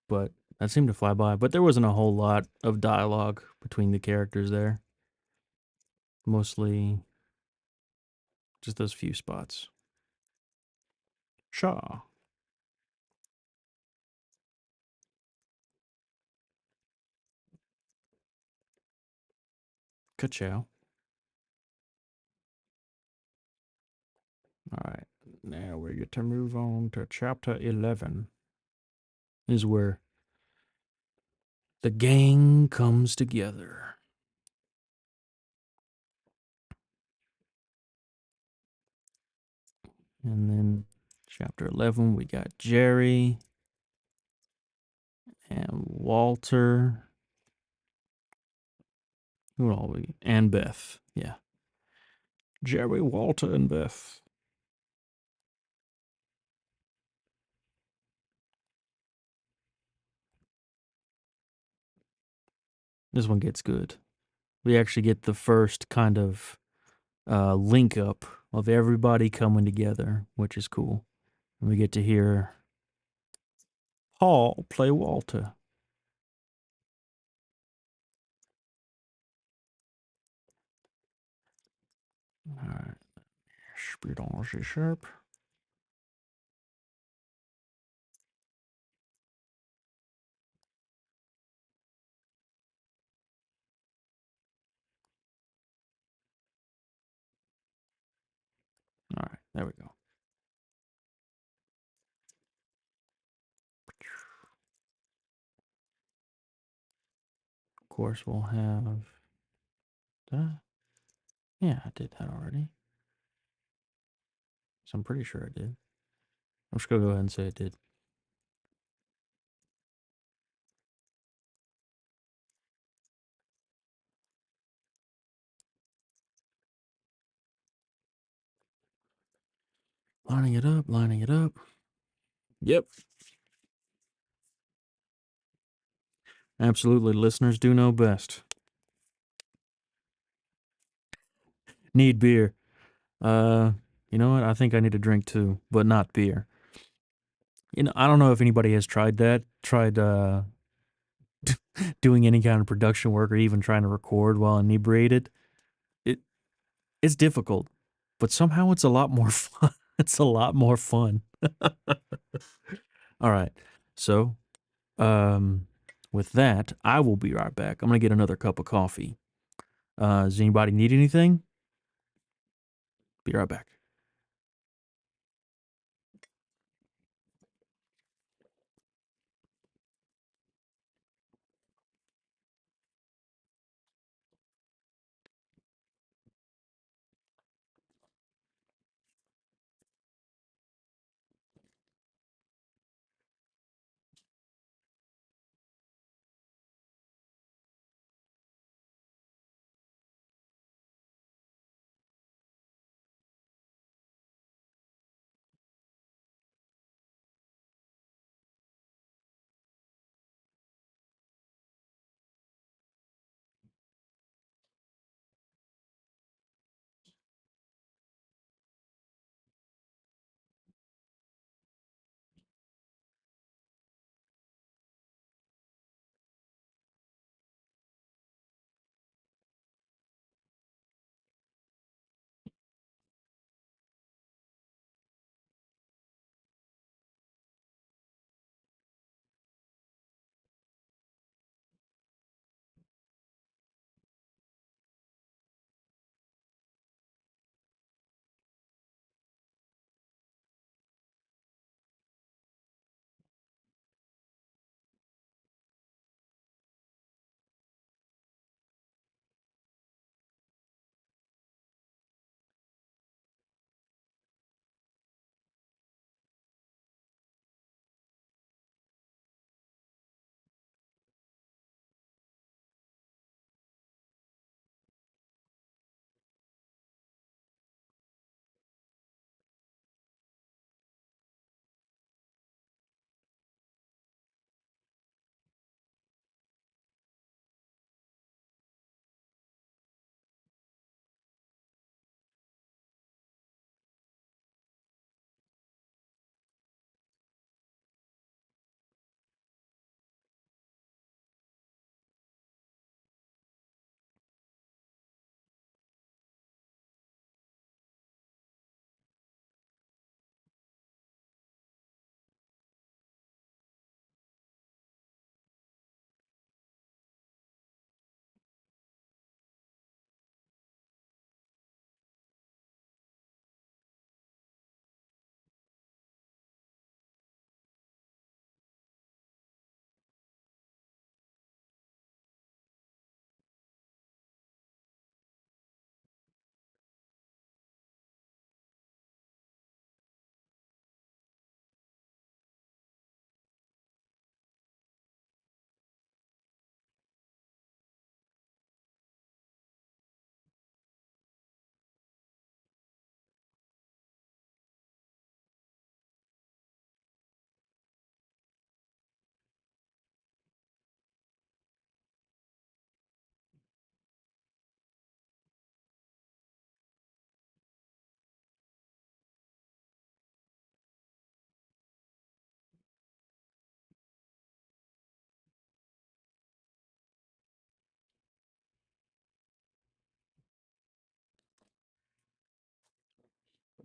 But that seemed to fly by. But there wasn't a whole lot of dialogue between the characters there. Mostly just those few spots. Shaw. Ka-chow. All right. Now we get to move on to chapter 11. This is where the gang comes together. And then chapter 11, we got Jerry and Walter. Who all we? And Beth. Yeah. Jerry, Walter, and Beth. This one gets good. We actually get the first kind of link up of everybody coming together, which is cool. And we get to hear Paul play Walter. All right. Speed on C sharp. All right, there we go. Of course, we'll have. Yeah, I did that already. So I'm pretty sure I did. I'm just gonna go ahead and say I did. Lining it up, lining it up. Yep. Absolutely. Listeners do know best. Need beer. You know what? I think I need a drink too, but not beer. You know, I don't know if anybody has tried that. Tried doing any kind of production work or even trying to record while inebriated. It's difficult, but somehow it's a lot more fun. It's a lot more fun. All right. So, with that, I will be right back. I'm gonna get another cup of coffee. Does anybody need anything? Be right back.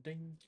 Ding.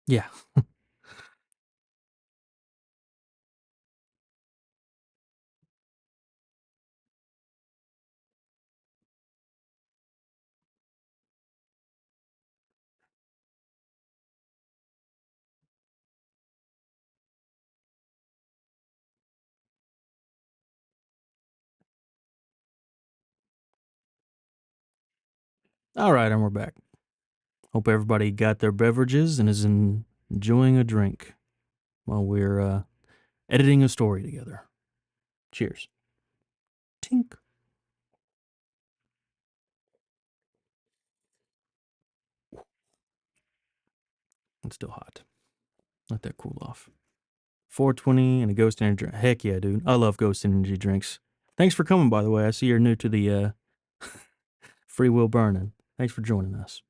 Yeah. All right, and we're back. Hope everybody got their beverages and is enjoying a drink while we're editing a story together. Cheers. Tink. It's still hot. Let that cool off. 420 and a Ghost Energy drink. Heck yeah, dude. I love Ghost Energy drinks. Thanks for coming, by the way. I see you're new to the Free Will Burning. Thanks for joining us.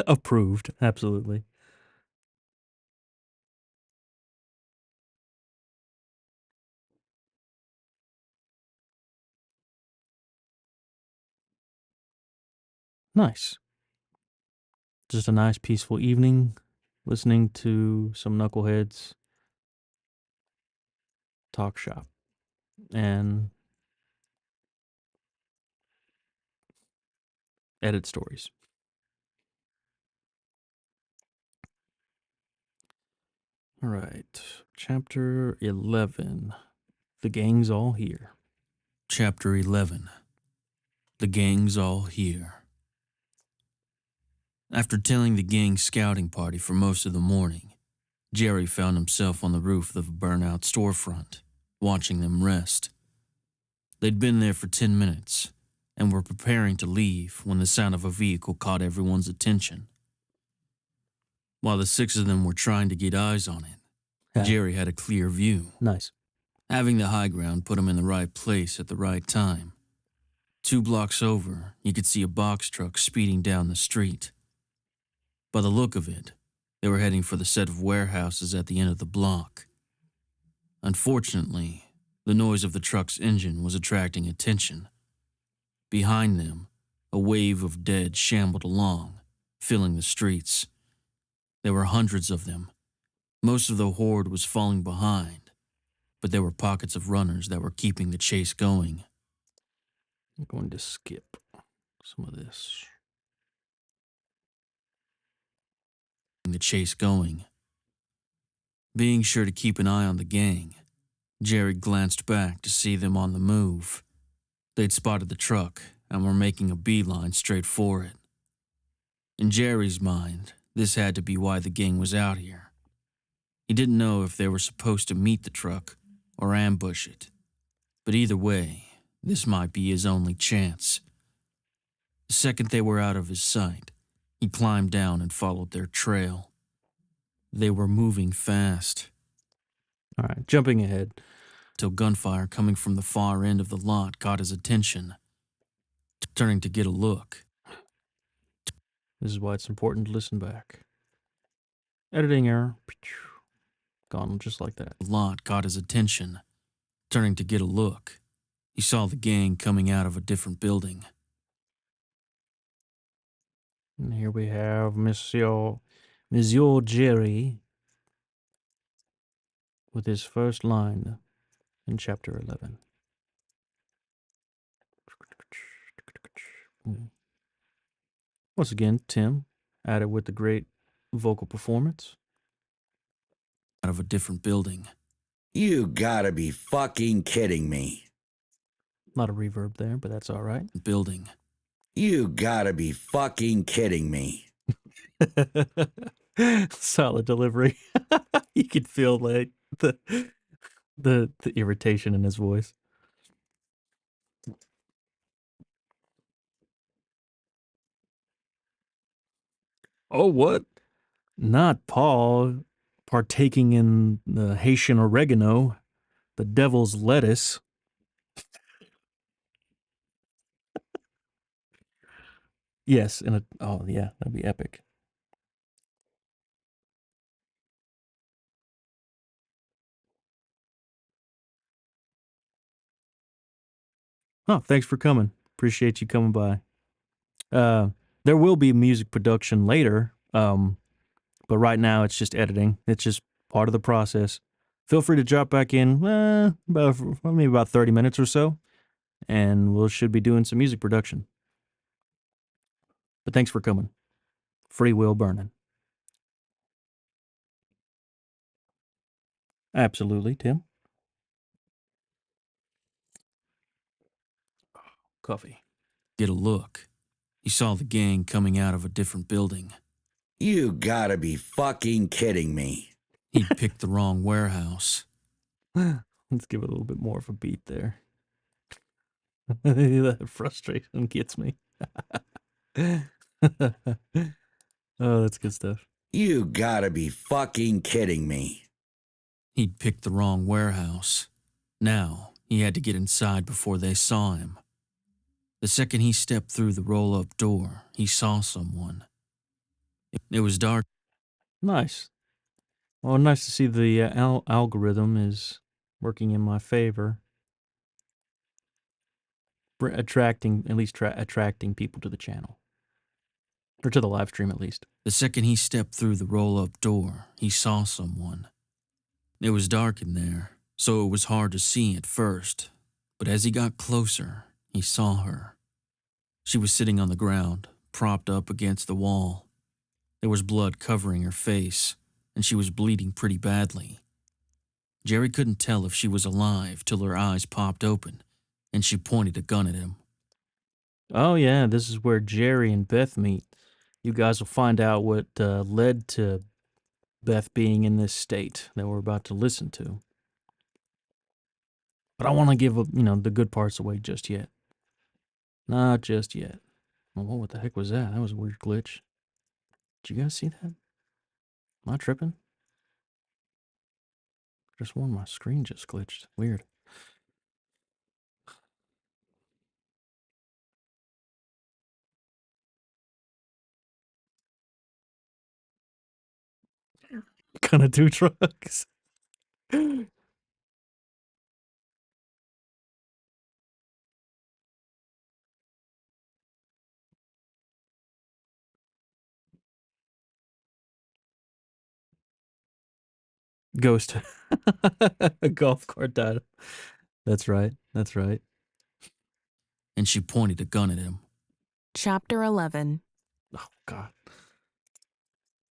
Approved. Absolutely. Nice. Just a nice, peaceful evening listening to some knuckleheads talk shop and edit stories. All right. Chapter 11. The gang's all here. Chapter 11. The gang's all here. After tailing the gang's scouting party for most of the morning, Jerry found himself on the roof of a burnout storefront, watching them rest. They'd been there for 10 minutes and were preparing to leave when the sound of a vehicle caught everyone's attention. While the 6 of them were trying to get eyes on it, Yeah. Jerry had a clear view. Nice. Having the high ground put him in the right place at the right time. 2 blocks over, you could see a box truck speeding down the street. By the look of it, they were heading for the set of warehouses at the end of the block. Unfortunately, the noise of the truck's engine was attracting attention. Behind them, a wave of dead shambled along, filling the streets. There were hundreds of them. Most of the horde was falling behind, but there were pockets of runners that were keeping the chase going. I'm going to skip some of this. Being sure to keep an eye on the gang, Jerry glanced back to see them on the move. They'd spotted the truck and were making a beeline straight for it. In Jerry's mind, this had to be why the gang was out here. He didn't know if they were supposed to meet the truck or ambush it, but either way, this might be his only chance. The second they were out of his sight, he climbed down and followed their trail. They were moving fast, All right, jumping ahead. till gunfire coming from the far end of the lot caught his attention. Turning to get a look, This is why it's important to listen back. Editing error. Gone just like that. A lot caught his attention. Turning to get a look, he saw the gang coming out of a different building. And here we have Monsieur Jerry with his first line in chapter 11. Once again, Tim added with the great vocal performance. Out of a different building. You gotta be fucking kidding me. A lot of reverb there, but that's all right. Building. You gotta be fucking kidding me. Solid delivery. You could feel like the irritation in his voice. Oh, what? Not Paul partaking in the Haitian oregano, the devil's lettuce. Yes, oh yeah, that'd be epic. Oh, thanks for coming. Appreciate you coming by. There will be music production later, but right now it's just editing. It's just part of the process. Feel free to drop back in maybe about 30 minutes or so, and we should be doing some music production. But thanks for coming. Free will burning. Absolutely, Tim. Coffee. Get a look. He saw the gang coming out of a different building. You gotta be fucking kidding me. He'd picked the wrong warehouse. Let's give it a little bit more of a beat there. That frustration gets me. Oh, that's good stuff. You gotta be fucking kidding me. He'd picked the wrong warehouse. Now, he had to get inside before they saw him. The second he stepped through the roll-up door, he saw someone. It was dark. Nice. Well, nice to see the algorithm is working in my favor. Attracting people to the channel. Or to the live stream, at least. The second he stepped through the roll-up door, he saw someone. It was dark in there, so it was hard to see at first. But as he got closer, he saw her. She was sitting on the ground, propped up against the wall. There was blood covering her face, and she was bleeding pretty badly. Jerry couldn't tell if she was alive till her eyes popped open, and she pointed a gun at him. Oh, yeah, this is where Jerry and Beth meet. You guys will find out what led to Beth being in this state that we're about to listen to. But I want to give the good parts away just yet. Not just yet. Well, what the heck was that? That was a weird glitch. Did you guys see that? Am I tripping? Just one, my screen just glitched. Weird. Gonna do drugs. Ghost. A golf cart died. That's right. That's right. And she pointed a gun at him. Chapter 11. Oh, God.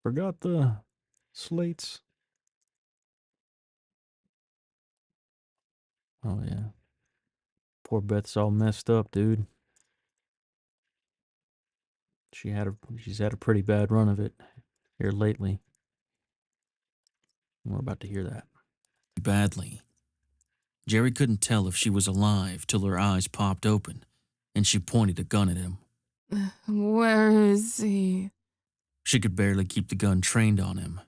Forgot the slates. Oh, yeah. Poor Beth's all messed up, dude. She's had a pretty bad run of it here lately. We're about to hear that. Badly. Jerry couldn't tell if she was alive till her eyes popped open, and she pointed a gun at him. Where is he? She could barely keep the gun trained on him,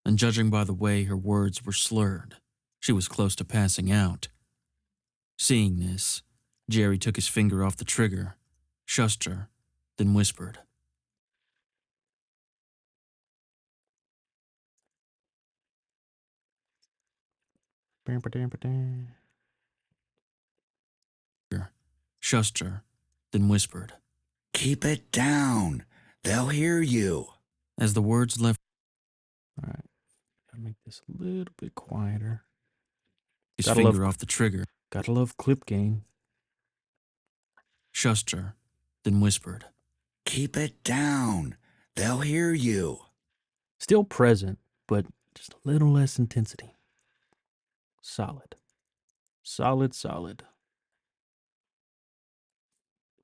and judging by the way her words were slurred, she was close to passing out. Seeing this, Jerry took his finger off the trigger, shushed her, then whispered, Shushed her, then whispered. Keep it down. They'll hear you. As the words left All right. Gotta make this a little bit quieter. his Gotta love finger off the trigger, Gotta love clip gain. shushed her, then whispered. Keep it down. They'll hear you. Still present, but just a little less intensity. Solid. Solid.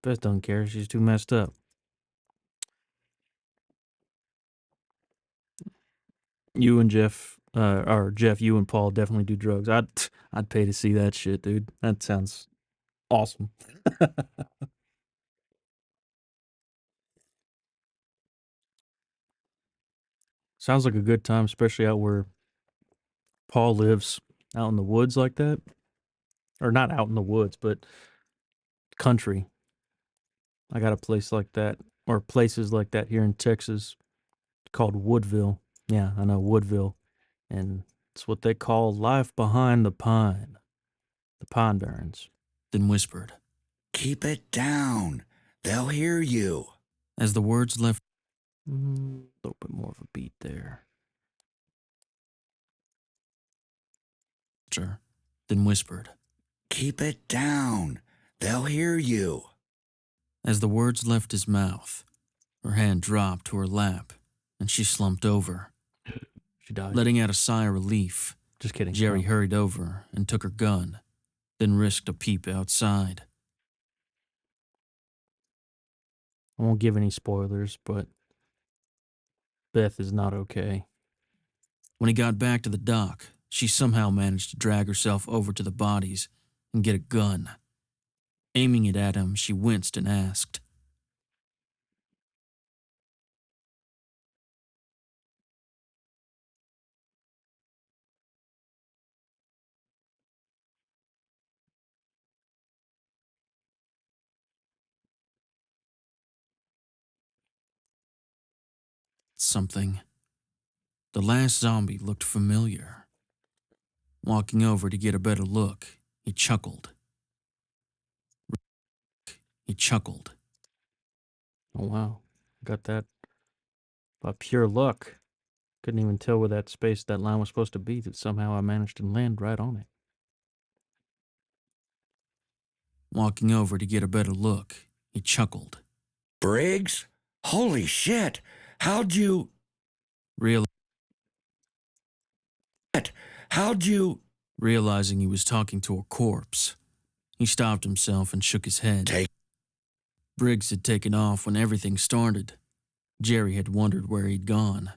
Beth don't care. She's too messed up. You and Jeff, or Jeff, you and Paul definitely do drugs. I'd pay to see that shit, dude. That sounds awesome. Sounds like a good time, especially out where Paul lives, out in the woods like that. Or not out in the woods, but country. I got a place like that, or places like that here in Texas called Woodville. Yeah, I know, Woodville. And it's what they call life behind the pine. The Pine Barrens. Then whispered. Keep it down. They'll hear you. As the words left A little bit more of a beat there. her, then whispered. Keep it down. They'll hear you. As the words left his mouth, her hand dropped to her lap, and she slumped over. She died. Letting out a sigh of relief, Just kidding. Jerry No. hurried over and took her gun, then risked a peep outside. I won't give any spoilers, but Beth is not okay. When he got back to the dock, she somehow managed to drag herself over to the bodies and get a gun. Aiming it at him, she winced and asked, something. The last zombie looked familiar. Walking over to get a better look, he chuckled. He chuckled. Oh, wow. Got that by pure luck. Couldn't even tell where that space, that line was supposed to be, that somehow I managed to land right on it. Walking over to get a better look, he chuckled. Briggs? Holy shit. How'd you... Real- How'd you... Realizing he was talking to a corpse, he stopped himself and shook his head. Take... Briggs had taken off when everything started. Jerry had wondered where he'd gone.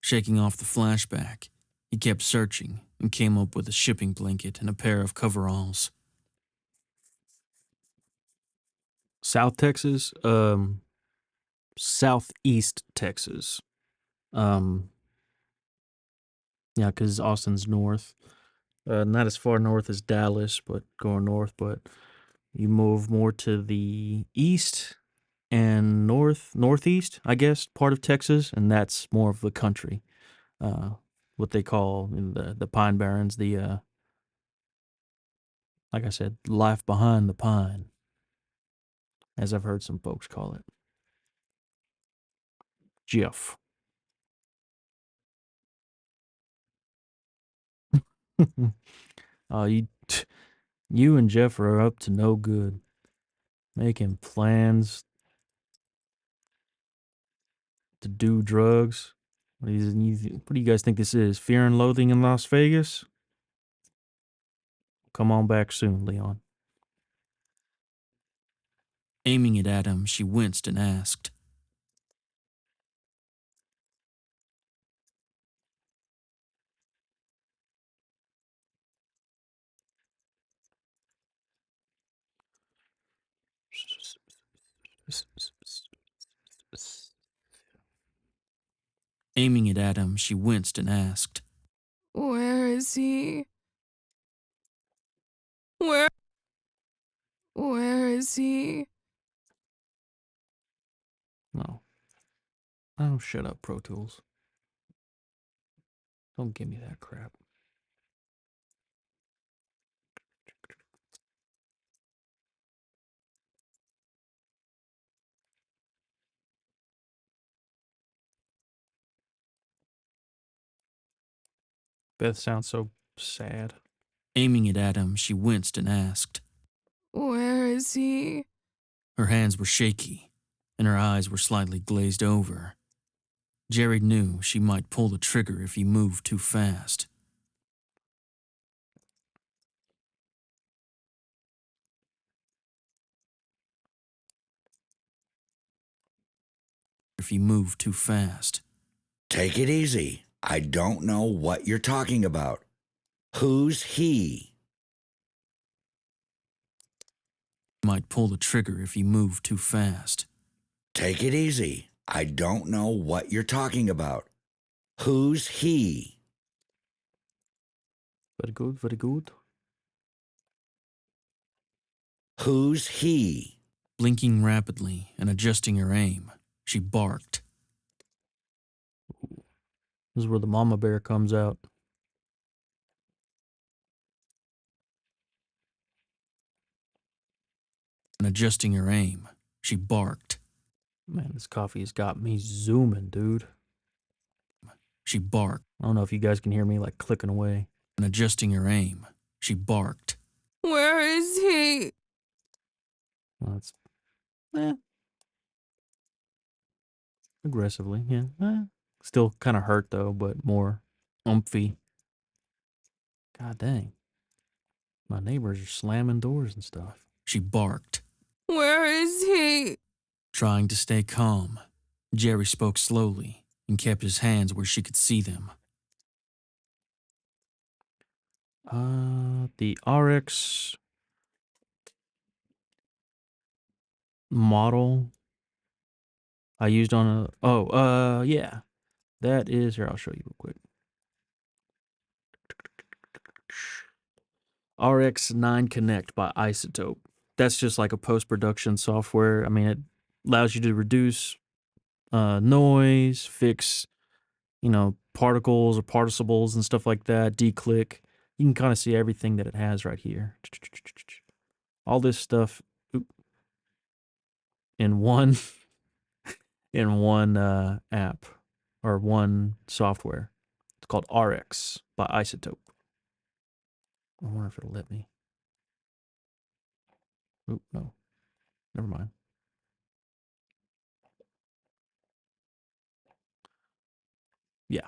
Shaking off the flashback, he kept searching and came up with a shipping blanket and a pair of coveralls. South Texas, Southeast Texas. Yeah, because Austin's north. Not as far north as Dallas, but going north. But you move more to the east and northeast, I guess, part of Texas, and that's more of the country. What they call in the Pine Barrens, the like I said, life behind the pine, as I've heard some folks call it. Jeff. You you and Jeff are up to no good. Making plans to do drugs. What do you guys think this is? Fear and Loathing in Las Vegas? Come on back soon, Leon. Aiming it at him, she winced and asked, Aiming it at him, she winced and asked, Where is he? Where is he? No. Oh, shut up, Pro Tools. Don't give me that crap. Beth sounds so sad. Aiming it at him, she winced and asked. Where is he? Her hands were shaky, and her eyes were slightly glazed over. Jerry knew she might pull the trigger if he moved too fast. If he moved too fast. Take it easy. I don't know what you're talking about. Who's he? Might pull the trigger if he moved too fast. Take it easy. I don't know what you're talking about. Who's he? Very good, very good. Who's he? Blinking rapidly and adjusting her aim, she barked. This is where the mama bear comes out. And adjusting her aim, she barked. Man, this coffee has got me zooming, dude. She barked. I don't know if you guys can hear me like clicking away. And adjusting her aim, she barked. Where is he? Well, that's aggressively, yeah. Still kind of hurt though, but more umphy. God dang. My neighbors are slamming doors and stuff. She barked. Where is he? Trying to stay calm, Jerry spoke slowly and kept his hands where she could see them. The RX model I used on a yeah. That is here, I'll show you real quick. RX9 Connect by Isotope. That's just like a post-production software. I mean, it allows you to reduce noise, fix, particles or participles and stuff like that, declick. You can kind of see everything that it has right here. All this stuff in one app or one software. It's called RX by Isotope. I wonder if it'll let me. Oop, no. Never mind. Yeah.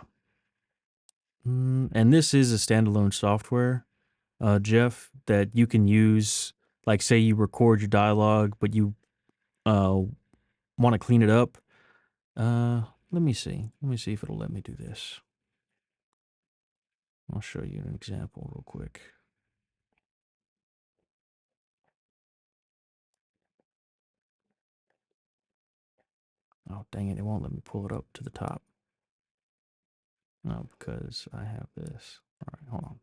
And this is a standalone software, Jeff, that you can use. Like, say you record your dialogue, but you want to clean it up. Let me see. Let me see if it'll let me do this. I'll show you an example real quick. Oh, dang it. It won't let me pull it up to the top. No, because I have this. All right, hold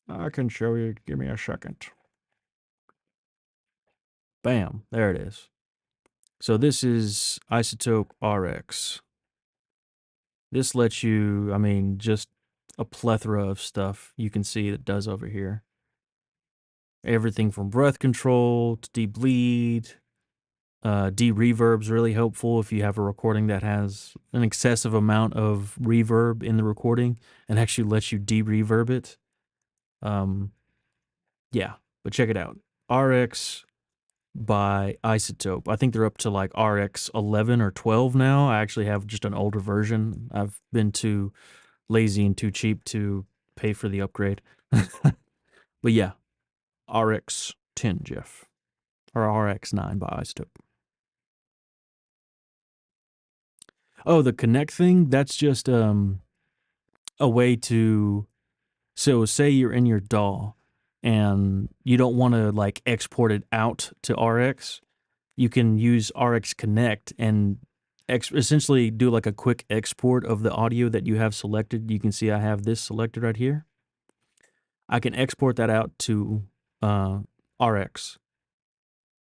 on. I can show you. Give me a second. Bam. There it is. So this is Isotope RX. This lets you, I mean, just a plethora of stuff you can see that does over here. Everything from breath control to de-bleed. De-reverb's really helpful if you have a recording that has an excessive amount of reverb in the recording and actually lets you de-reverb it. Yeah, but check it out. RX by Isotope. I think they're up to like RX 11 or 12 now. I actually have just an older version. I've been too lazy and too cheap to pay for the upgrade. But yeah, RX 10, Jeff. Or RX 9 by Isotope. Oh, the Connect thing, that's just a way to, so say you're in your DAW and you don't want to like export it out to RX. You can use RX Connect and essentially do like a quick export of the audio that you have selected. You can see I have this selected right here. I can export that out to RX.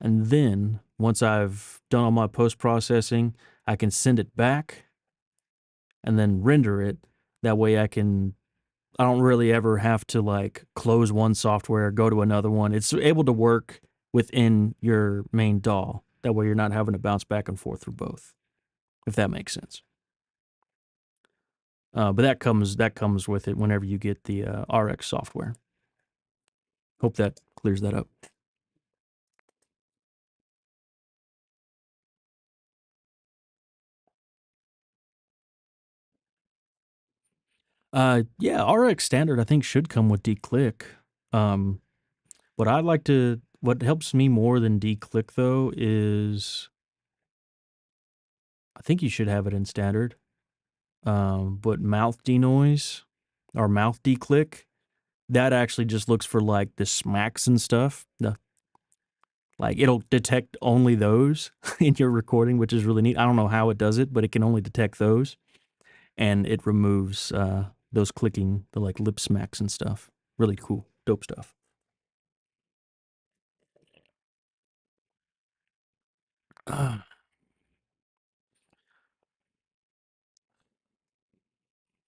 And then once I've done all my post-processing, I can send it back and then render it. That way I don't really ever have to like close one software, go to another one. It's able to work within your main DAW. That way you're not having to bounce back and forth through both, if that makes sense. But that comes with it whenever you get the RX software. Hope that clears that up. Yeah, RX standard I think should come with declick. What helps me more than declick though is I think you should have it in standard. But mouth denoise or mouth declick, that actually just looks for like the smacks and stuff. Like it'll detect only those in your recording, which is really neat. I don't know how it does it, but it can only detect those, and it removes those clicking, the like lip smacks and stuff. Really cool, dope stuff.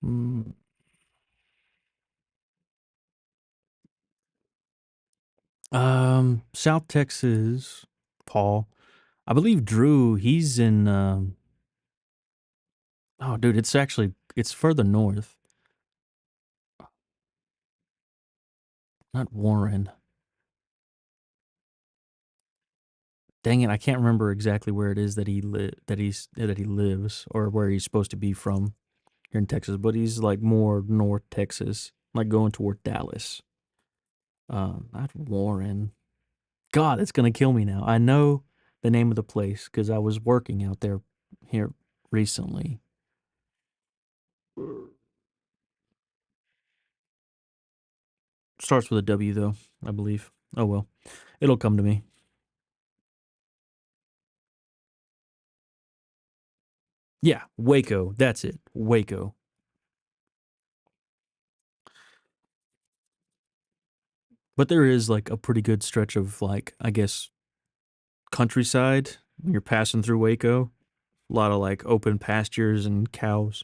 Mm, South Texas, Paul. I believe Drew. He's in. Oh, dude, it's further north. Not Warren. Dang it, I can't remember exactly where it is that he lives or where he's supposed to be from here in Texas, but he's like more North Texas, like going toward Dallas. Not Warren. God, it's gonna kill me now. I know the name of the place because I was working out there here recently. Starts with a W though, I believe. Oh well, it'll come to me. Yeah, Waco. That's it. Waco. But there is like a pretty good stretch of like, I guess, countryside when you're passing through Waco. A lot of like open pastures and cows.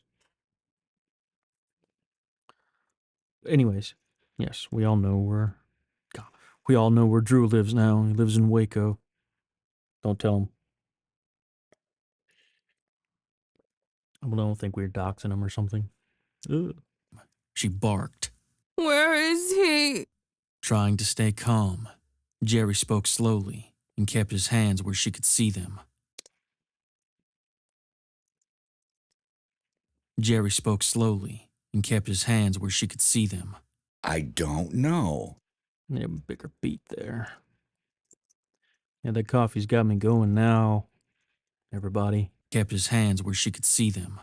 Anyways, yes, God, we all know where Drew lives now. He lives in Waco. Don't tell him. I don't think we're doxing him or something. Ugh. She barked, Where is he? trying to stay calm. Jerry spoke slowly and kept his hands where she could see them. Jerry spoke slowly and kept his hands where she could see them. I don't know. Yeah, bigger beat there. Yeah, that coffee's got me going now. Everybody. Kept his hands where she could see them.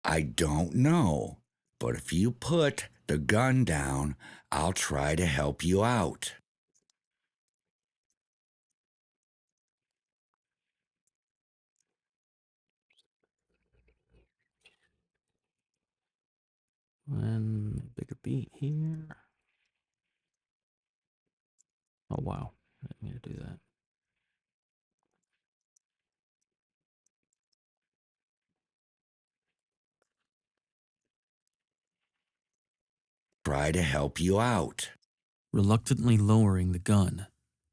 I don't know. But if you put the gun down, I'll try to help you out. And bigger beat here. Oh wow. I didn't mean to do that. Try to help you out. Reluctantly lowering the gun,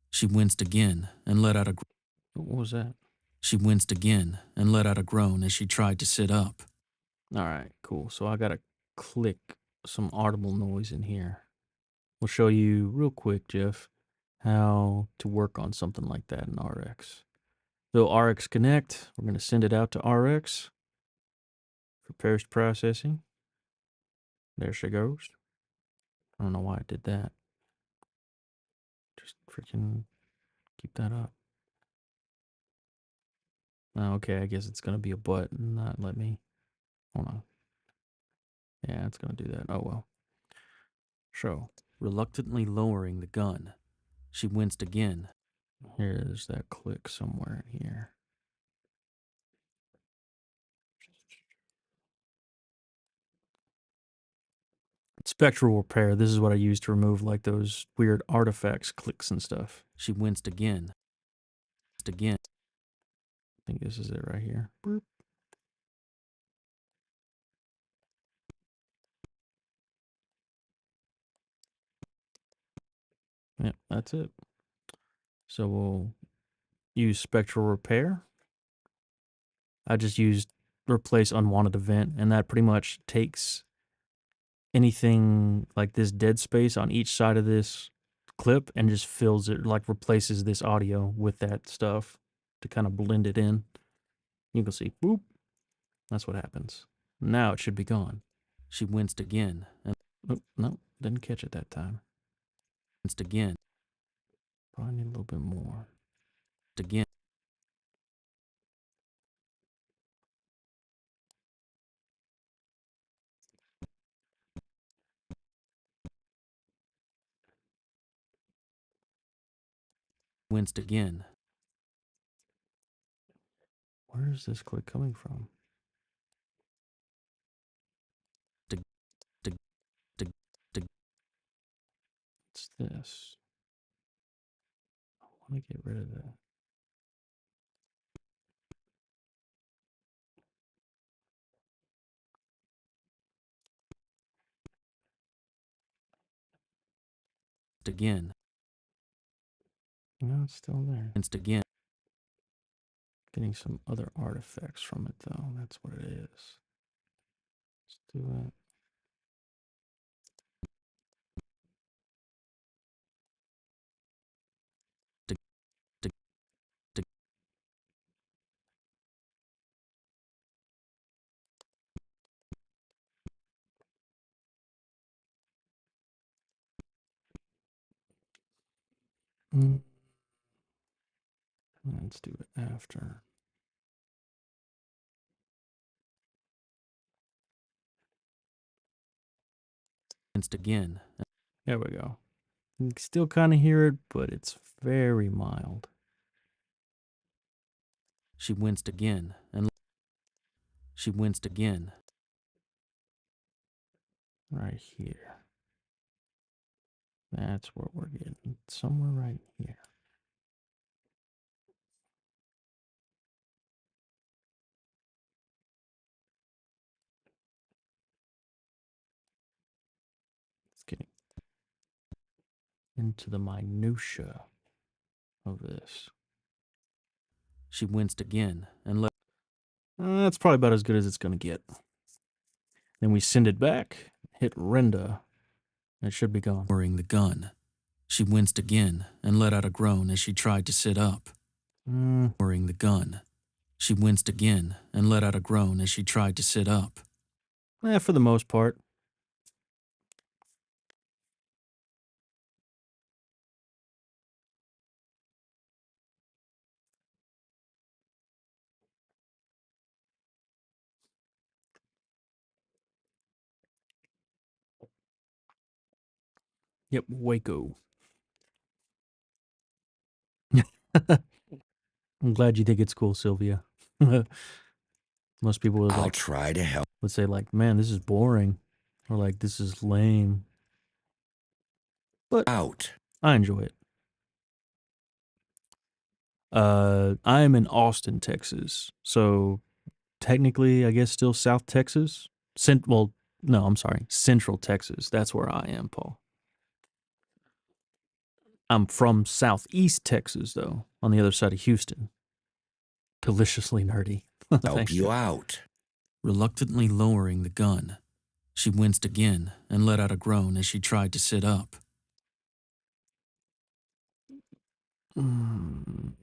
she winced again and let out a What was that? She winced again and let out a groan as she tried to sit up. All right, cool. So I gotta click some audible noise in here. We'll show you real quick, Jeff, how to work on something like that in RX. So RX Connect, we're gonna send it out to RX for post processing. There she goes. I don't know why I did that. Just freaking keep that up. Oh, okay, I guess it's gonna be a button, not let me. Hold on. Yeah, it's gonna do that. Oh well. Show. Reluctantly lowering the gun, she winced again. Here's that click somewhere in here. Spectral repair. This is what I use to remove like those weird artifacts, clicks and stuff. She winced again. Again. I think this is it right here. Boop. Yep, that's it. So we'll use spectral repair. I just used replace unwanted event, and that pretty much takes anything like this dead space on each side of this clip and just fills it, like replaces this audio with that stuff to kind of blend it in. You can see, boop. That's what happens. Now it should be gone. She winced again and Oh, no, didn't catch it that time. winced again, Probably need a little bit more. again. Winced again. Where is this clip coming from? What's this? I want to get rid of that. Again. No, it's still there. Winced again. Getting some other artifacts from it, though. That's what it is. Let's do it. Mm. Let's do it after. Winced again. There we go. You can still kind of hear it, but it's very mild. She winced again and she winced again. Right here. That's where we're getting. Somewhere right here. It's getting into the minutia of this. She winced again and let That's probably about as good as it's going to get. Then we send it back, hit render, and it should be gone. lowering the gun. She winced again and let out a groan as she tried to sit up. Lowering the gun. She winced again and let out a groan as she tried to sit up. For the most part. Yep, Waco. I'm glad you think it's cool, Sylvia. Most people would I'll try to help would say like, "Man, this is boring," or like, "This is lame." But out. I enjoy it. I'm in Austin, Texas, so technically, I guess still South Texas. Well, no, I'm sorry, Central Texas. That's where I am, Paul. I'm from Southeast Texas, though, on the other side of Houston. Deliciously nerdy. Help Thanks, you Joe. out. Reluctantly lowering the gun, she winced again and let out a groan as she tried to sit up. Mm.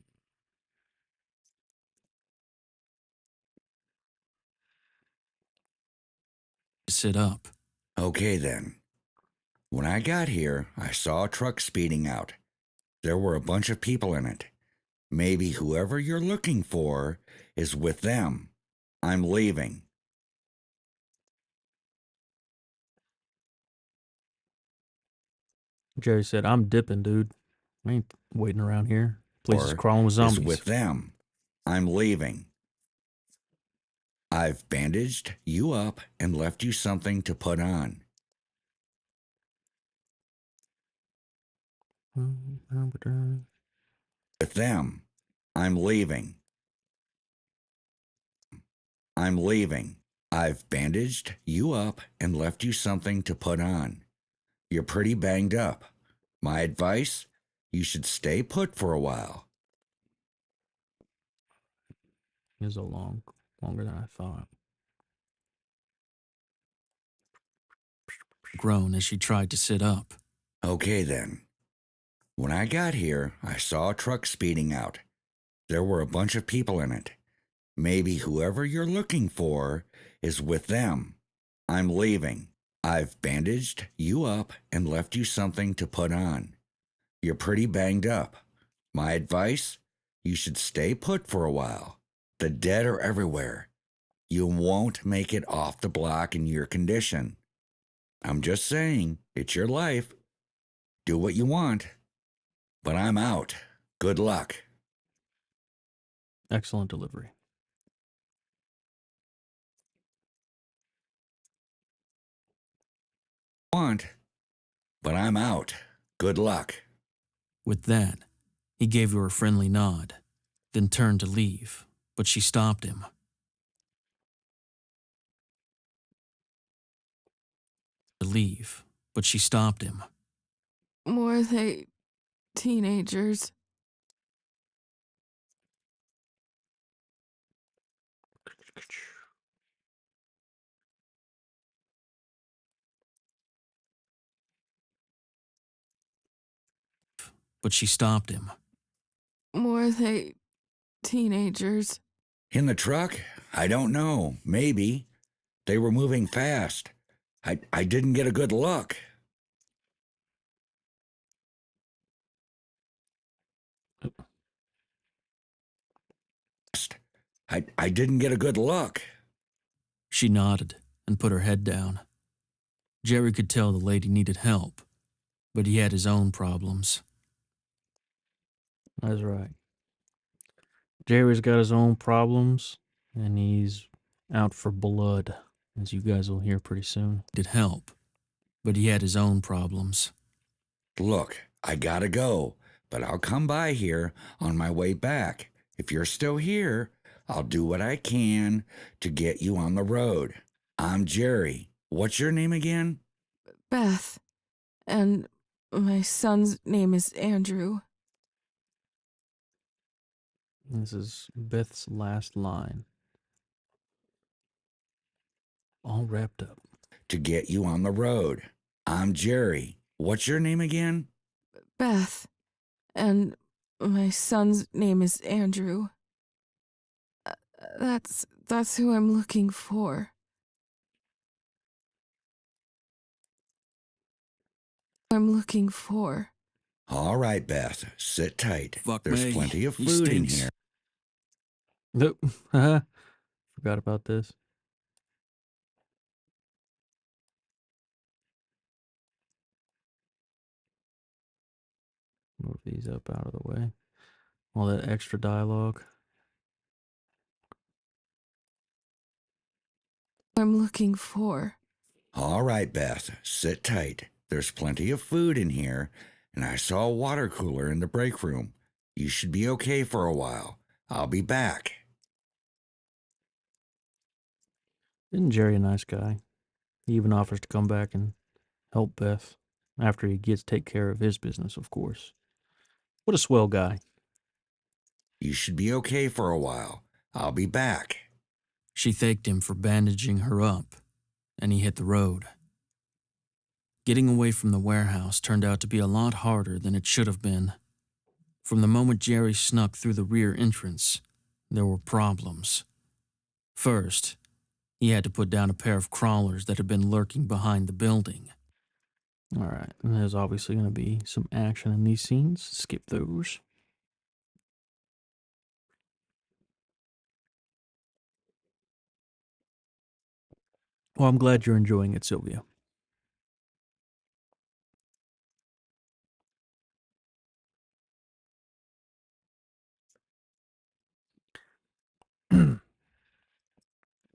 Sit up. Okay then. When I got here, I saw a truck speeding out. There were a bunch of people in it. Maybe whoever you're looking for is with them. I'm leaving. Jerry said, "I'm dipping, dude. I ain't waiting around here. Place is Or crawling with is zombies." with them. I'm leaving. I've bandaged you up and left you something to put on. With them. I'm leaving. I'm leaving. I've bandaged you up and left you something to put on. You're pretty banged up. My advice? You should stay put for a while. Here's a long longer than I thought. Groan as she tried to sit up. Okay, then. When I got here, I saw a truck speeding out. There were a bunch of people in it. Maybe whoever you're looking for is with them. I'm leaving. I've bandaged you up and left you something to put on. You're pretty banged up. My advice? You should stay put for a while. The dead are everywhere. You won't make it off the block in your condition. I'm just saying, it's your life. Do what you want. But I'm out. Good luck. Excellent delivery. But I'm out. Good luck. With that, he gave her a friendly nod, then turned to leave, but she stopped him. More they teenagers. But she stopped him. More they teenagers. In the truck? I don't know. Maybe. They were moving fast. I didn't get a good look. I didn't get a good look. She nodded and put her head down. Jerry could tell the lady needed help, but he had his own problems. That's right. Jerry's got his own problems, and he's out for blood, as you guys will hear pretty soon. Needed help, but he had his own problems. Look, I gotta go, but I'll come by here on my way back. If you're still here, I'll do what I can to get you on the road. I'm Jerry. What's your name again? Beth. And my son's name is Andrew. This is Beth's last line. All wrapped up. To get you on the road. I'm Jerry. What's your name again? Beth. And my son's name is Andrew. That's who I'm looking for. All right, Beth. Sit tight. Fuck There's me. plenty of He food in stinks. here. Nope. Forgot about this. Move these up out of the way. All that extra dialogue. I'm looking for. All right, Beth. Sit tight. There's plenty of food in here, and I saw a water cooler in the break room. You should be okay for a while. I'll be back. Isn't Jerry a nice guy? He even offers to come back and help Beth after he gets take care of his business, of course. What a swell guy. You should be okay for a while. I'll be back. She thanked him for bandaging her up, and he hit the road. Getting away from the warehouse turned out to be a lot harder than it should have been. From the moment Jerry snuck through the rear entrance, there were problems. First, he had to put down a pair of crawlers that had been lurking behind the building. All right. And there's obviously going to be some action in these scenes. Skip those. Well, I'm glad you're enjoying it, Sylvia.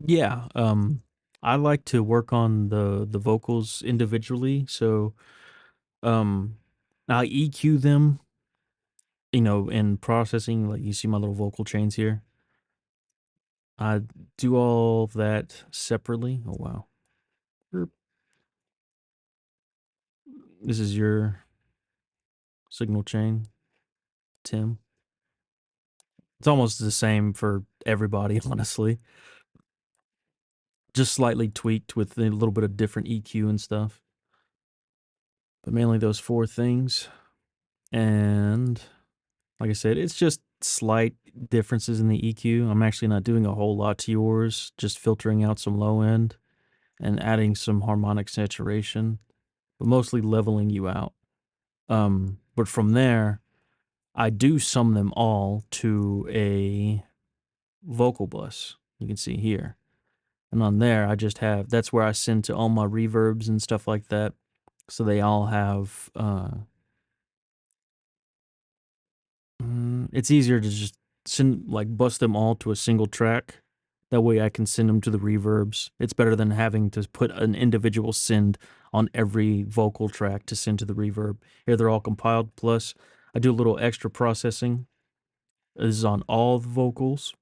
Yeah, I like to work on the vocals individually, so I EQ them, in processing. Like you see my little vocal chains here. I do all of that separately. Oh wow. Erp. This is your signal chain, Tim. It's almost the same for everybody, honestly. just slightly tweaked with a little bit of different EQ and stuff. But mainly those 4 things. And like I said, it's just slight differences in the EQ. I'm actually not doing a whole lot to yours, just filtering out some low end and adding some harmonic saturation, but mostly leveling you out. But from there, I do sum them all to a vocal bus. You can see here. And on there, I just have, that's where I send to all my reverbs and stuff like that. So they all have, it's easier to just send, like, bust them all to a single track. That way I can send them to the reverbs. It's better than having to put an individual send on every vocal track to send to the reverb. Here they're all compiled. Plus, I do a little extra processing. This is on all the vocals.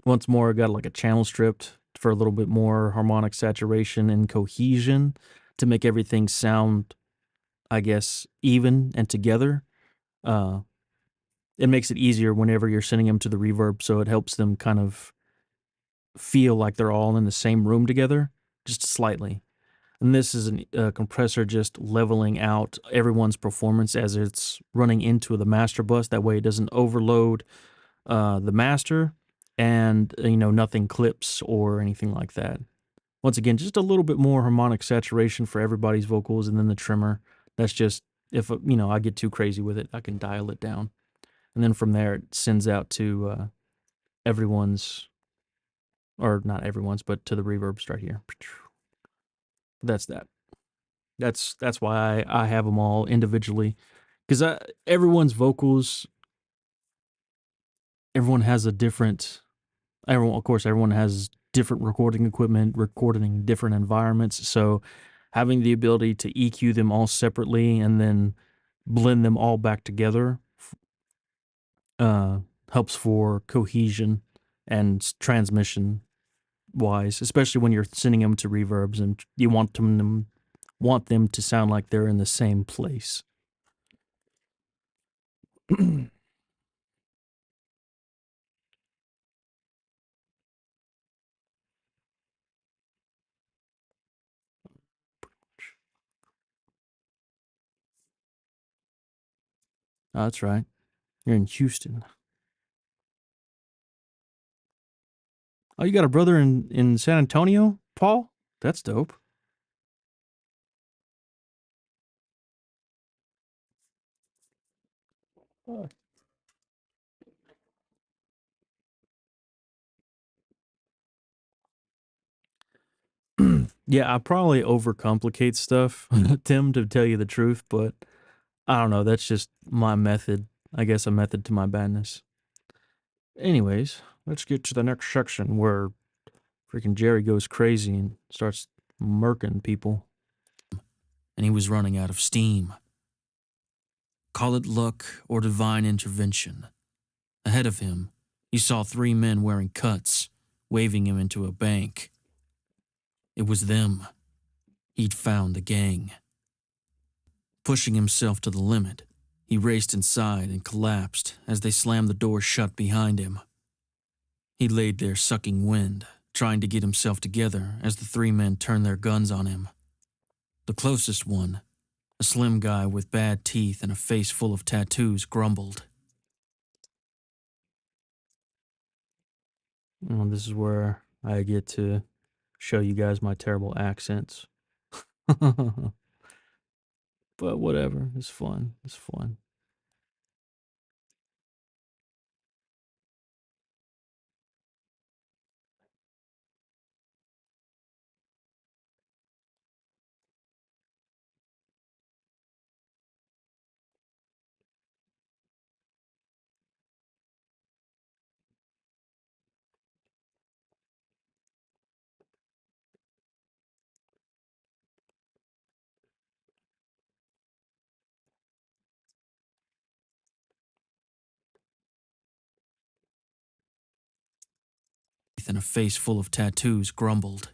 Once more, I got like a channel stripped for a little bit more harmonic saturation and cohesion to make everything sound, I guess, even and together. It makes it easier whenever you're sending them to the reverb, so it helps them kind of feel like they're all in the same room together, just slightly. And this is a compressor just leveling out everyone's performance as it's running into the master bus. That way it doesn't overload the master, and nothing clips or anything like that. Once again, just a little bit more harmonic saturation for everybody's vocals, and then the trimmer. That's just if I get too crazy with it, I can dial it down, and then from there it sends out to everyone's, or not everyone's, but to the reverbs right here. That's that. That's why I have them all individually, because everyone's vocals, everyone has a different. Of course, everyone has different recording equipment, recording different environments. So having the ability to EQ them all separately and then blend them all back together helps for cohesion and transmission wise, especially when you're sending them to reverbs and you want them to sound like they're in the same place. Oh, that's right. You're in Houston. Oh, you got a brother in San Antonio, Paul? That's dope. Yeah, I probably overcomplicate stuff, Tim, to tell you the truth, but I don't know. That's just my method. I guess a method to my madness. Anyways, let's get to the next section where freaking Jerry goes crazy and starts murking people. And he was running out of steam. Call it luck or divine intervention. Ahead of him, he saw 3 men wearing cuts, waving him into a bank. It was them. He'd found the gang. Pushing himself to the limit, he raced inside and collapsed as they slammed the door shut behind him. He laid there sucking wind, trying to get himself together as the 3 men turned their guns on him. The closest one, a slim guy with bad teeth and a face full of tattoos, grumbled. Well, this is where I get to show you guys my terrible accents. But whatever, it's fun. It's fun. And a face full of tattoos, grumbled.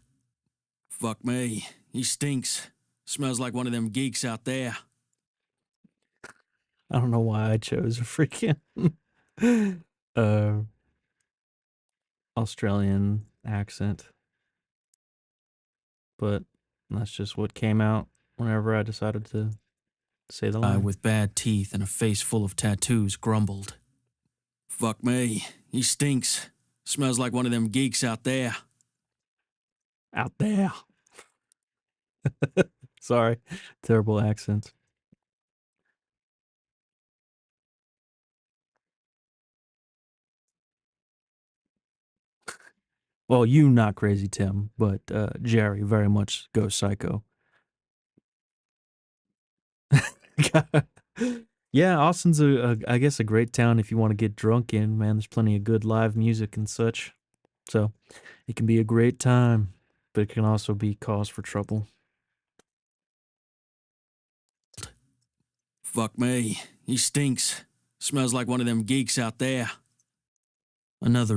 Fuck me, he stinks. Smells like one of them geeks out there. I don't know why I chose a freaking uh, Australian accent. but that's just what came out whenever I decided to say the Guy line. with bad teeth and a face full of tattoos grumbled. Fuck me, he stinks. Smells like one of them geeks out there. Out there. Sorry, terrible accent. Well, you not crazy, Tim, but Jerry very much goes psycho. Yeah, Austin's I guess a great town if you want to get drunk in, man. There's plenty of good live music and such. So it can be a great time, but it can also be cause for trouble. Fuck me, he stinks. Smells like one of them geeks out there. Another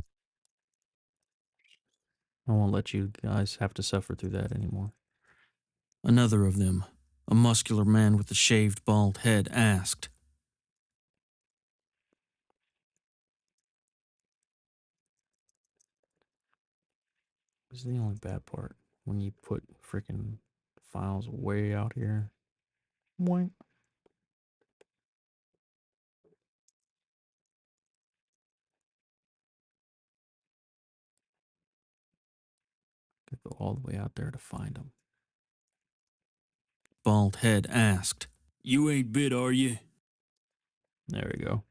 I won't let you guys have to suffer through that anymore. Another of them, a muscular man with a shaved bald head, asked. This is the only bad part when you put freaking files way out here. Boing. Go all the way out there to find them. Bald head asked. You ain't bit, are you? There we go.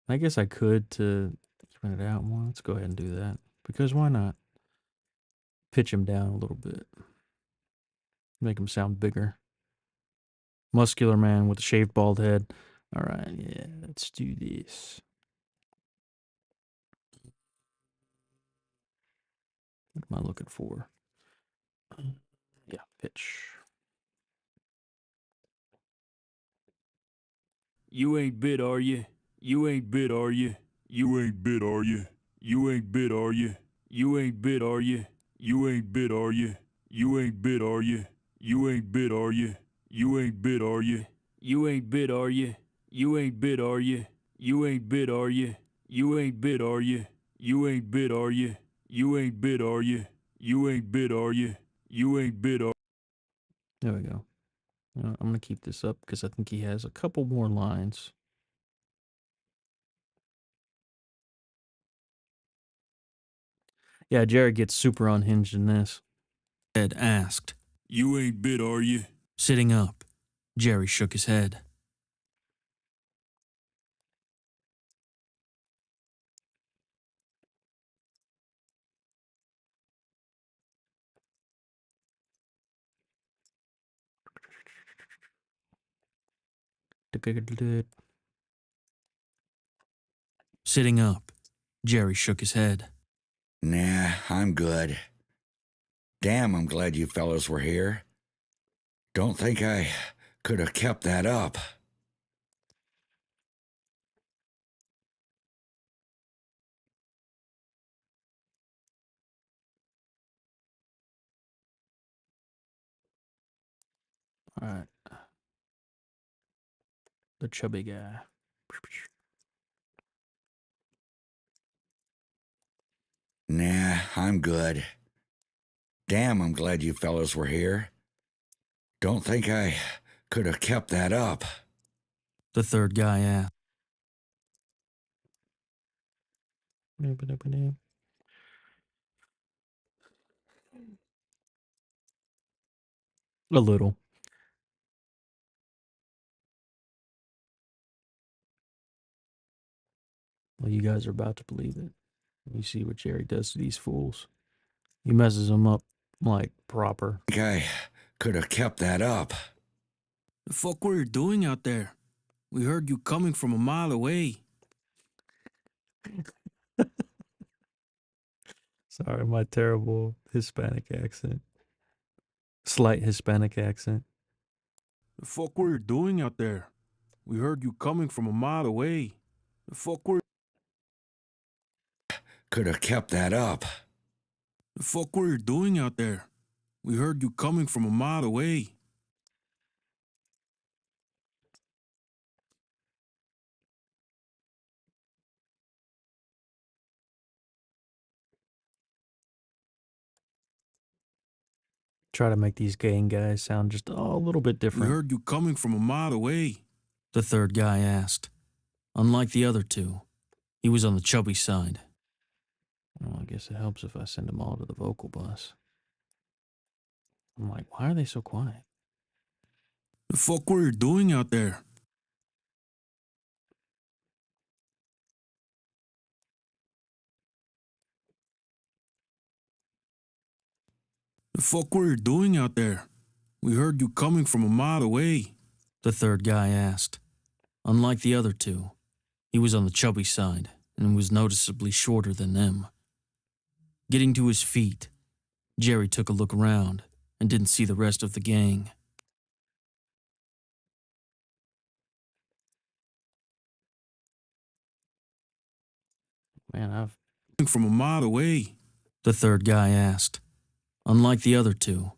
I guess I could to even it out more. Let's go ahead and do that. Because why not? Pitch him down a little bit. Make him sound bigger. Muscular man with a shaved bald head. All right, yeah, let's do this. What am I looking for? Yeah, pitch. You ain't bit, are you? You ain't bit, are you? You ain't bit, are you? You ain't bit, are you? You ain't bit, are you? You ain't bit, are you? You ain't bit, are you? You ain't bit, are you? You ain't bit, are you? You ain't bit, are you? You ain't bit, are you? You ain't bit, are you? You ain't bit, are you? You ain't bit, are you? You ain't bit, are you? You ain't bit, are you? You ain't bit, are There we go. I'm going to keep this up because I think he has a couple more lines. Yeah, Jared gets super unhinged in this. Ed asked. You ain't bit, are you? Sitting up, Jerry shook his head. Sitting up, Jerry shook his head. Nah, I'm good. Damn, I'm glad you fellows were here. Don't think I could have kept that up. All right. The chubby guy. Nah, I'm good. Damn, I'm glad you fellows were here. Don't think I could have kept that up. The third guy asked. A little. Well, you guys are about to believe it. You see what Jerry does to these fools. He messes them up like proper. Think I could have kept that up. The fuck were you doing out there? We heard you coming from a mile away. Sorry, my terrible Hispanic accent. Slight Hispanic accent. The fuck were you doing out there? We heard you coming from a mile away. The fuck were Could have kept that up. The fuck were you doing out there? We heard you coming from a mile away. Try to make these gang guys sound just a little bit We different. heard you coming from a mile away, the third guy asked. Unlike the other two, he was on the chubby side. Well, I guess it helps if I send them all to the vocal bus. I'm like, why are they so quiet? The fuck were you doing out there? The fuck were you doing out there? We heard you coming from a mile away, the third guy asked. Unlike the other two, he was on the chubby side and was noticeably shorter than them. Getting to his feet, Jerry took a look around and didn't see the rest of the gang. Man, I've From a mile away, the third guy asked. Unlike the other two,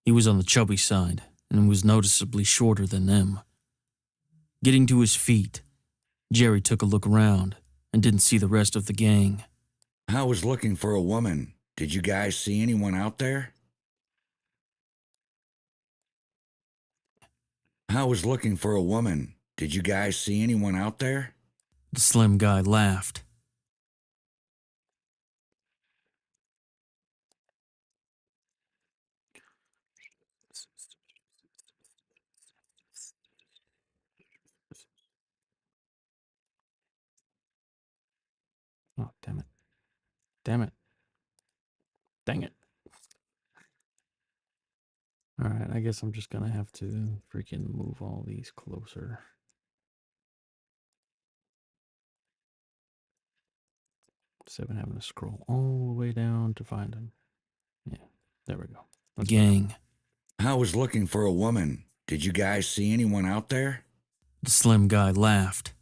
he was on the chubby side and was noticeably shorter than them. Getting to his feet, Jerry took a look around and didn't see the rest of the gang. I was looking for a woman. Did you guys see anyone out there? I was looking for a woman. Did you guys see anyone out there? The slim guy laughed. Oh, damn it. Damn it. Dang it. All right, I guess I'm just going to have to freaking move all these closer. Instead of having to scroll all the way down to find them. Yeah, there we go. That's Gang. I was looking for a woman. Did you guys see anyone out there? The slim guy laughed.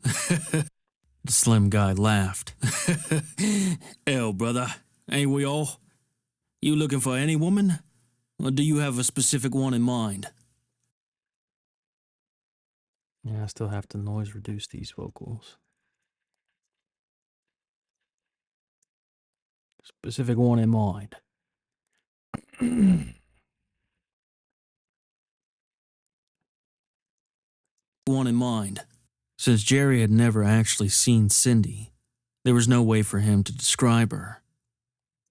The slim guy laughed. Hell, brother, ain't we all? You looking for any woman? Or do you have a specific one in mind? Yeah, I still have to noise reduce these vocals. Specific one in mind. One in mind. Since Jerry had never actually seen Cindy, there was no way for him to describe her.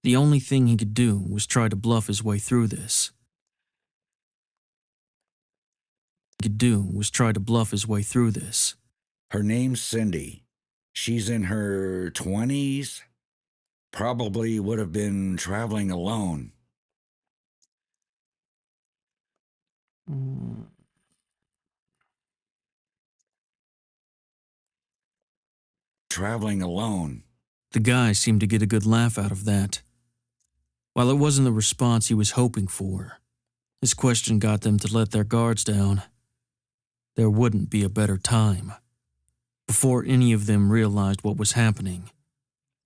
The only thing he could do was try to bluff his way through this. Her name's Cindy. She's in her 20s. Probably would have been traveling alone. Mm, Traveling alone. The guy seemed to get a good laugh out of that. While it wasn't the response he was hoping for, his question got them to let their guards down. There wouldn't be a better time. Before any of them realized what was happening,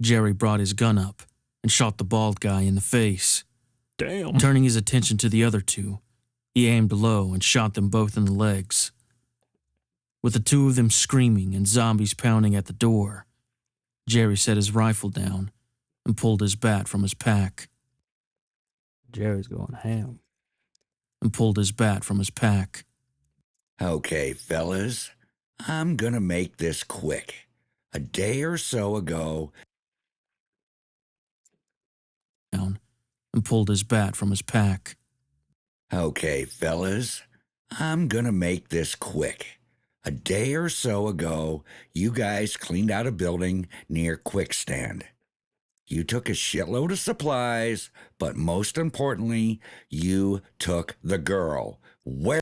Jerry brought his gun up and shot the bald guy in the face. damn. Turning his attention to the other two, he aimed low and shot them both in the legs. With the two of them screaming and zombies pounding at the door, Jerry set his rifle down and pulled his bat from his pack. Jerry's going ham. Okay, fellas. I'm gonna make this quick. A day or so ago, And pulled his bat from his pack. Okay, fellas, I'm gonna make this quick. A day or so ago, you guys cleaned out a building near Quickstand. You took a shitload of supplies, but most importantly, you took the girl. Where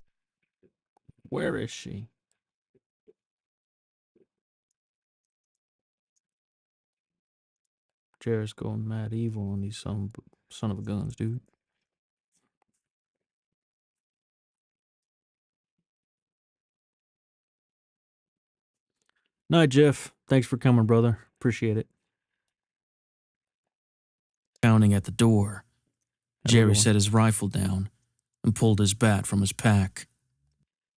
is she? Jerry's going mad evil on these son of a guns, dude. Night, Jeff. Thanks for coming, brother. Appreciate it. Pounding at the door, Have a good Jerry one. set his rifle down and pulled his bat from his pack.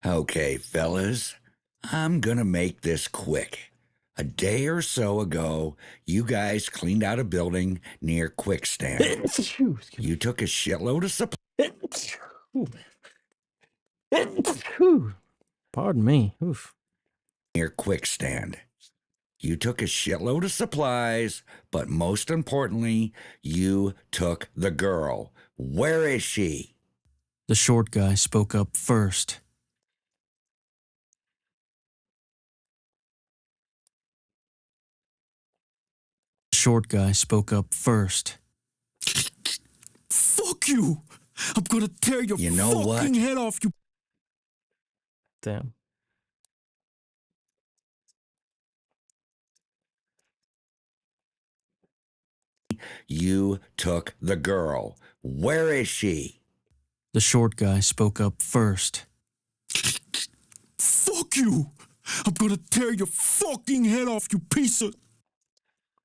Okay, fellas, I'm gonna make this quick. A day or so ago, you guys cleaned out a building near Quickstand. You took a shitload of supplies. Pardon me. Oof. Near Quickstand. You took a shitload of supplies, but most importantly, you took the girl. Where is she? The short guy spoke up first. The short guy spoke up first. Fuck you! I'm gonna tear your You know fucking what? head off, you. Damn. You took the girl. Where is she? The short guy spoke up first. Fuck you! I'm gonna tear your fucking head off, you piece of.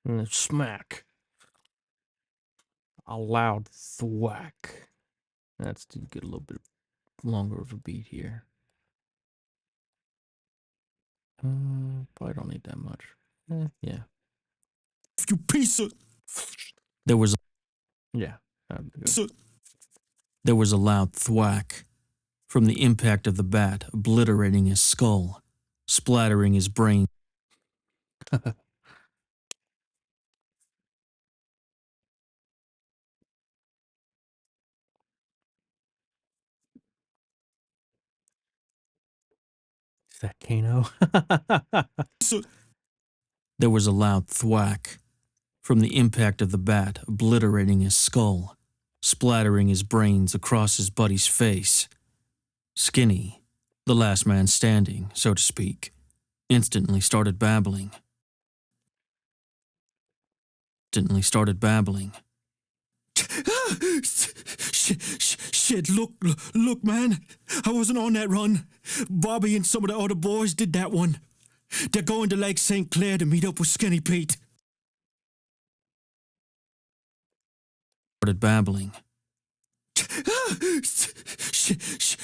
And a smack. A loud thwack. That's to get a little bit longer of a beat here. Probably don't need that much. Yeah. You piece of. There was Yeah. That'd be good. there was a loud thwack from the impact of the bat obliterating his skull, splattering his brain. Is that Kano? There was a loud thwack from the impact of the bat obliterating his skull, splattering his brains across his buddy's face. Skinny, the last man standing, so to speak, instantly started babbling. Shit, look, man. I wasn't on that run. Bobby and some of the other boys did that one. They're going to Lake St. Clair to meet up with Skinny Pete. Started babbling.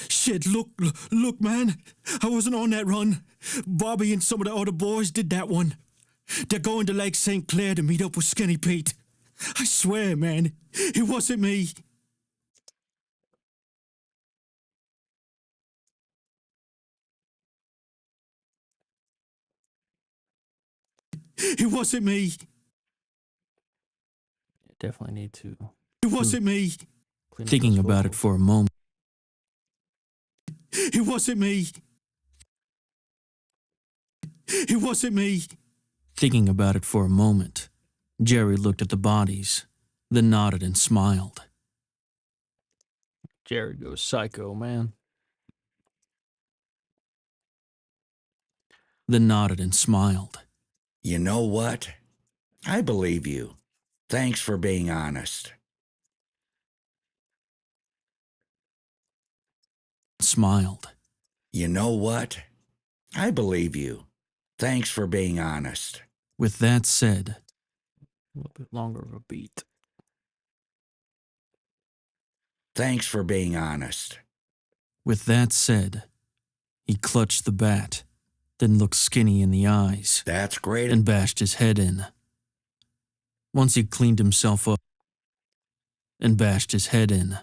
Shit, look, man. I wasn't on that run. Bobby and some of the other boys did that one. They're going to Lake St. Clair to meet up with Skinny Pete. I swear, man, it wasn't me. It wasn't me. Definitely need to It wasn't me. clean up Thinking those about it vocals. for a moment. It wasn't me. It wasn't me. Thinking about it for a moment, Jerry looked at the bodies, then nodded and smiled. Jerry goes psycho, man. Then nodded and smiled. You know what? I believe you. Thanks for being honest. Smiled. You know what? I believe you. Thanks for being honest. With that said, A little bit longer of a beat. Thanks for being honest. with that said, he clutched the bat, then looked Skinny in the eyes That's great. and bashed his head in. Once he cleaned himself up and bashed his head in.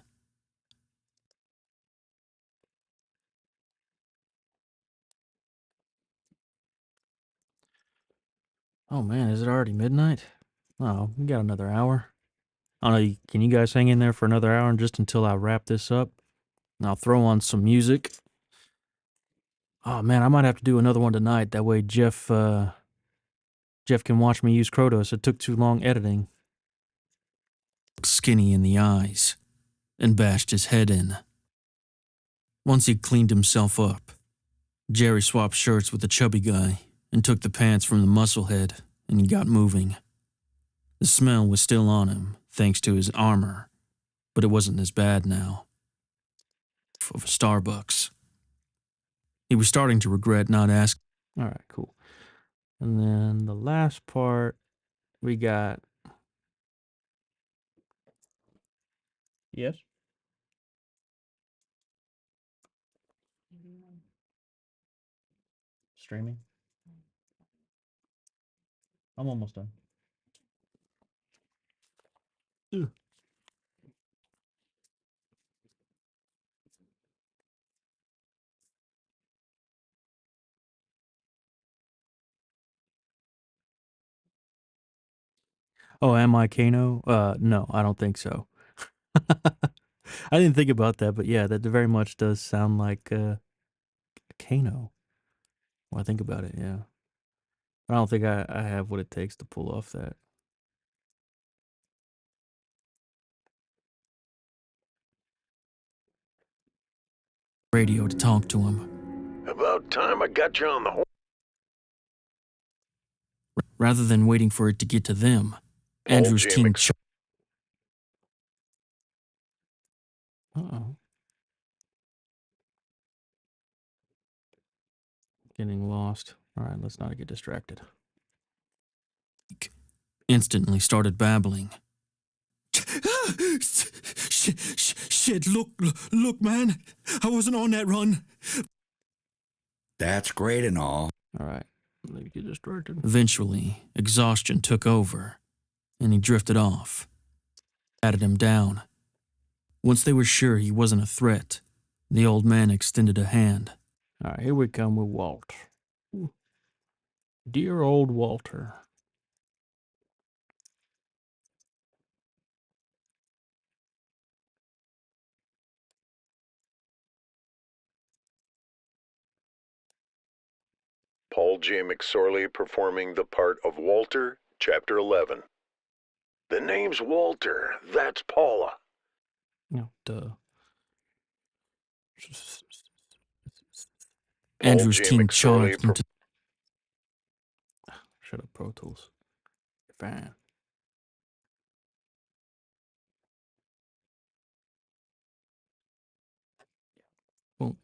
Oh man, is it already midnight? Oh, we got another hour. I don't know. Can you guys hang in there for another hour and just until I wrap this up? And I'll throw on some music. Oh man, I might have to do another one tonight. That way Jeff can watch me use Krotos. It took too long editing. Skinny in the eyes and bashed his head in. Once he cleaned himself up, Jerry swapped shirts with the chubby guy and took the pants from the musclehead and he got moving. The smell was still on him, thanks to his armor, but it wasn't as bad now. Of a Starbucks. He was starting to regret not asking. All right, cool. And then the last part, we got. Yes. streaming. I'm almost done. Ugh. Oh, am I Kano? No, I don't think so. I didn't think about that, but yeah, that very much does sound like Kano. When I think about it, yeah. I don't think I have what it takes to pull off that. Radio to talk to him. About time I got you on the horn. Rather than waiting for it to get to them, Andrew's J. team Mc- Uh-oh. Getting lost. All right, let's not get distracted. instantly started babbling. Shit, look, man. I wasn't on that run. That's great and all. All right, let me get distracted. Eventually, exhaustion took over, and he drifted off. Patted him down. Once they were sure he wasn't a threat, the old man extended a hand. All right, here we come with Walt. Dear old Walter. Paul J. McSorley performing the part of Walter, Chapter 11. The name's Walter. That's Paula. No, duh. Andrew's J. team McSorley charged into Shut up, Pro Tools. Fine. Boom.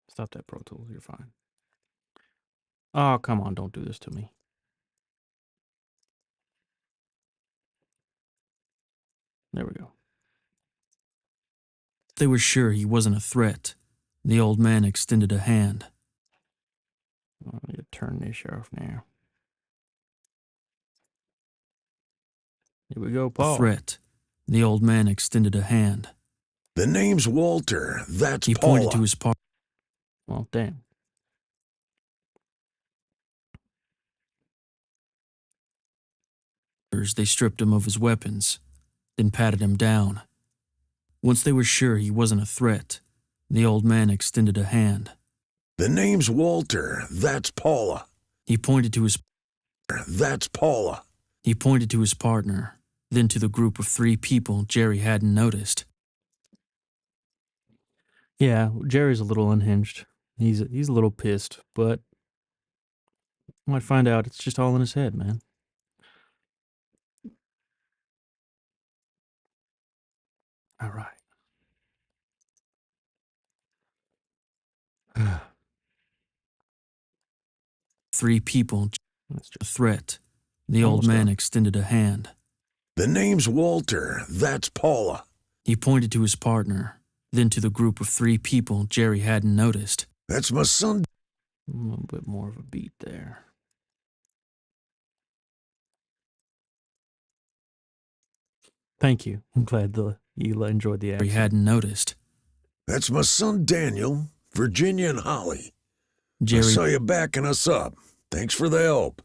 Stop that, Pro Tools. You're fine. Oh, come on. Don't do this to me. There we go. They were sure he wasn't a threat. The old man extended a hand. I need to turn this off now. Here we go, A Paul. threat. The old man extended a hand. The name's Walter. That's He Paula. pointed to his partner. Well, damn. They stripped him of his weapons, then patted him down. Once they were sure he wasn't a threat, the old man extended a hand. The name's Walter. That's Paula. He pointed to his That's Paula. He pointed to his partner, then to the group of 3 people Jerry hadn't noticed. Yeah, Jerry's a little unhinged. He's a little pissed, but I might find out it's just all in his head, man. All right. 3 people, That's a just threat. The old Almost man done. extended a hand. The name's Walter. That's Paula. He pointed to his partner, then to the group of 3 people Jerry hadn't noticed. That's my son. a little bit more of a beat there. Thank you. I'm glad you enjoyed the Jerry accent. hadn't noticed. That's my son Daniel, Virginia and Holly. I Jerry saw you backing us up. Thanks for the help.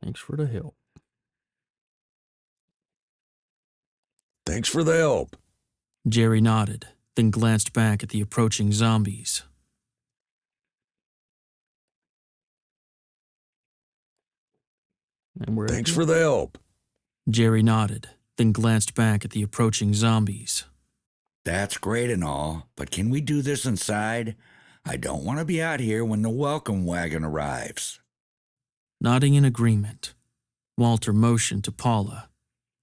Thanks for the help. Thanks for the help. Jerry nodded, then glanced back at the approaching zombies. And we're Thanks for the help. Jerry nodded, then glanced back at the approaching zombies. That's great and all, but can we do this inside? I don't want to be out here when the welcome wagon arrives. Nodding in agreement, Walter motioned to Paula.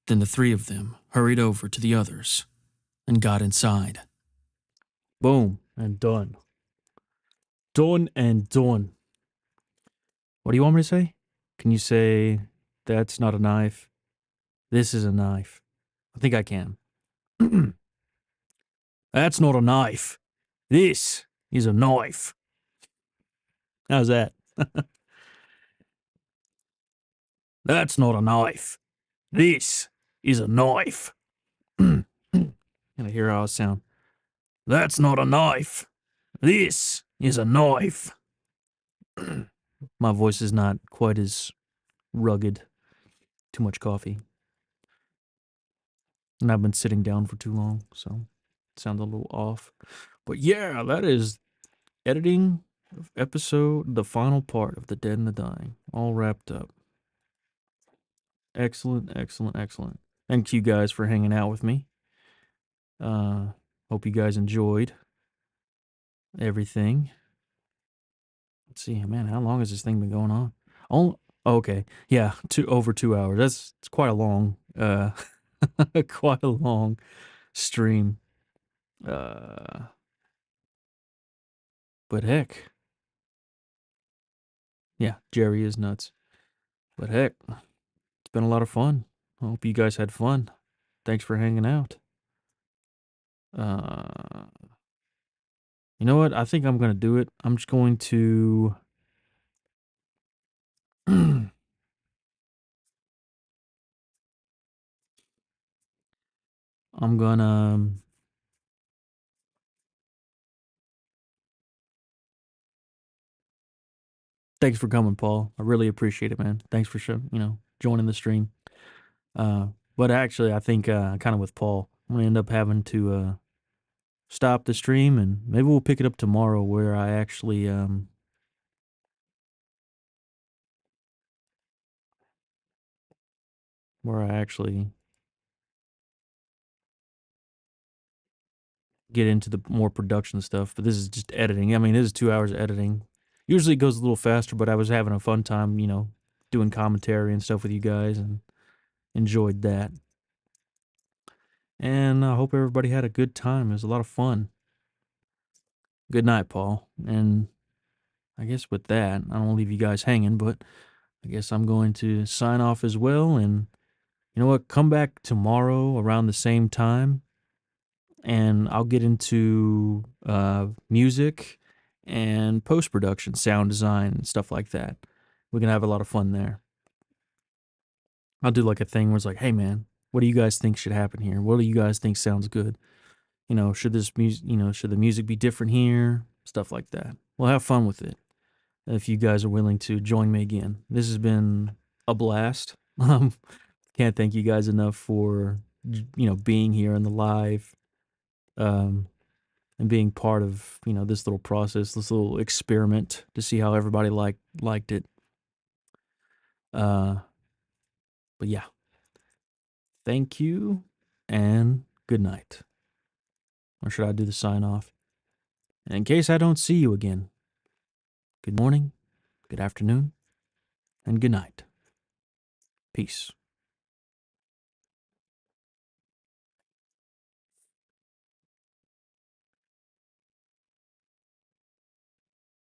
Then the 3 of them hurried over to the others and got inside. Boom and done. Done and done. What do you want me to say? Can you say that's not a knife? This is a knife. I think I can. That's not a knife. This is a knife. How's that? That's not a knife. This is a knife. Can I hear how I sound? That's not a knife. This is a knife. My voice is not quite as rugged. Too much coffee. And I've been sitting down for too long, so it sounds a little off. But yeah, that is editing of episode, the final part of The Dead and the Dying, all wrapped up. Excellent, excellent, excellent. Thank you guys for hanging out with me. Hope you guys enjoyed everything. Let's see, man, how long has this thing been going on? Oh, okay, yeah, over 2 hours. It's quite a long, quite a long stream. But heck, yeah, Jerry is nuts. But heck, it's been a lot of fun. I hope you guys had fun. Thanks for hanging out. You know what? I think I'm gonna do it. I'm just going to. I'm gonna. Thanks for coming, Paul. I really appreciate it, man. Thanks for joining the stream. But actually, I think kind of with Paul, I'm gonna end up having to stop the stream, and maybe we'll pick it up tomorrow, where I actually get into the more production stuff. But this is just editing. I mean, this is 2 hours of editing. Usually it goes a little faster, but I was having a fun time, doing commentary and stuff with you guys, and enjoyed that. And I hope everybody had a good time. It was a lot of fun. Good night, Paul. And I guess with that, I don't want to leave you guys hanging, but I guess I'm going to sign off as well. And you know what? Come back tomorrow around the same time, and I'll get into music and post-production, sound design, and stuff like that. We can have a lot of fun there. I'll do like a thing where it's like, hey man, what do you guys think should happen here? What do you guys think sounds good? Should this music, should the music be different here? Stuff like that. We'll have fun with it if you guys are willing to join me again. This has been a blast. Can't thank you guys enough for being here in the live, and being part of this little process, this little experiment to see how everybody liked it. But yeah, thank you and good night. Or should I do the sign off? And in case I don't see you again, good morning, good afternoon, and good night. Peace.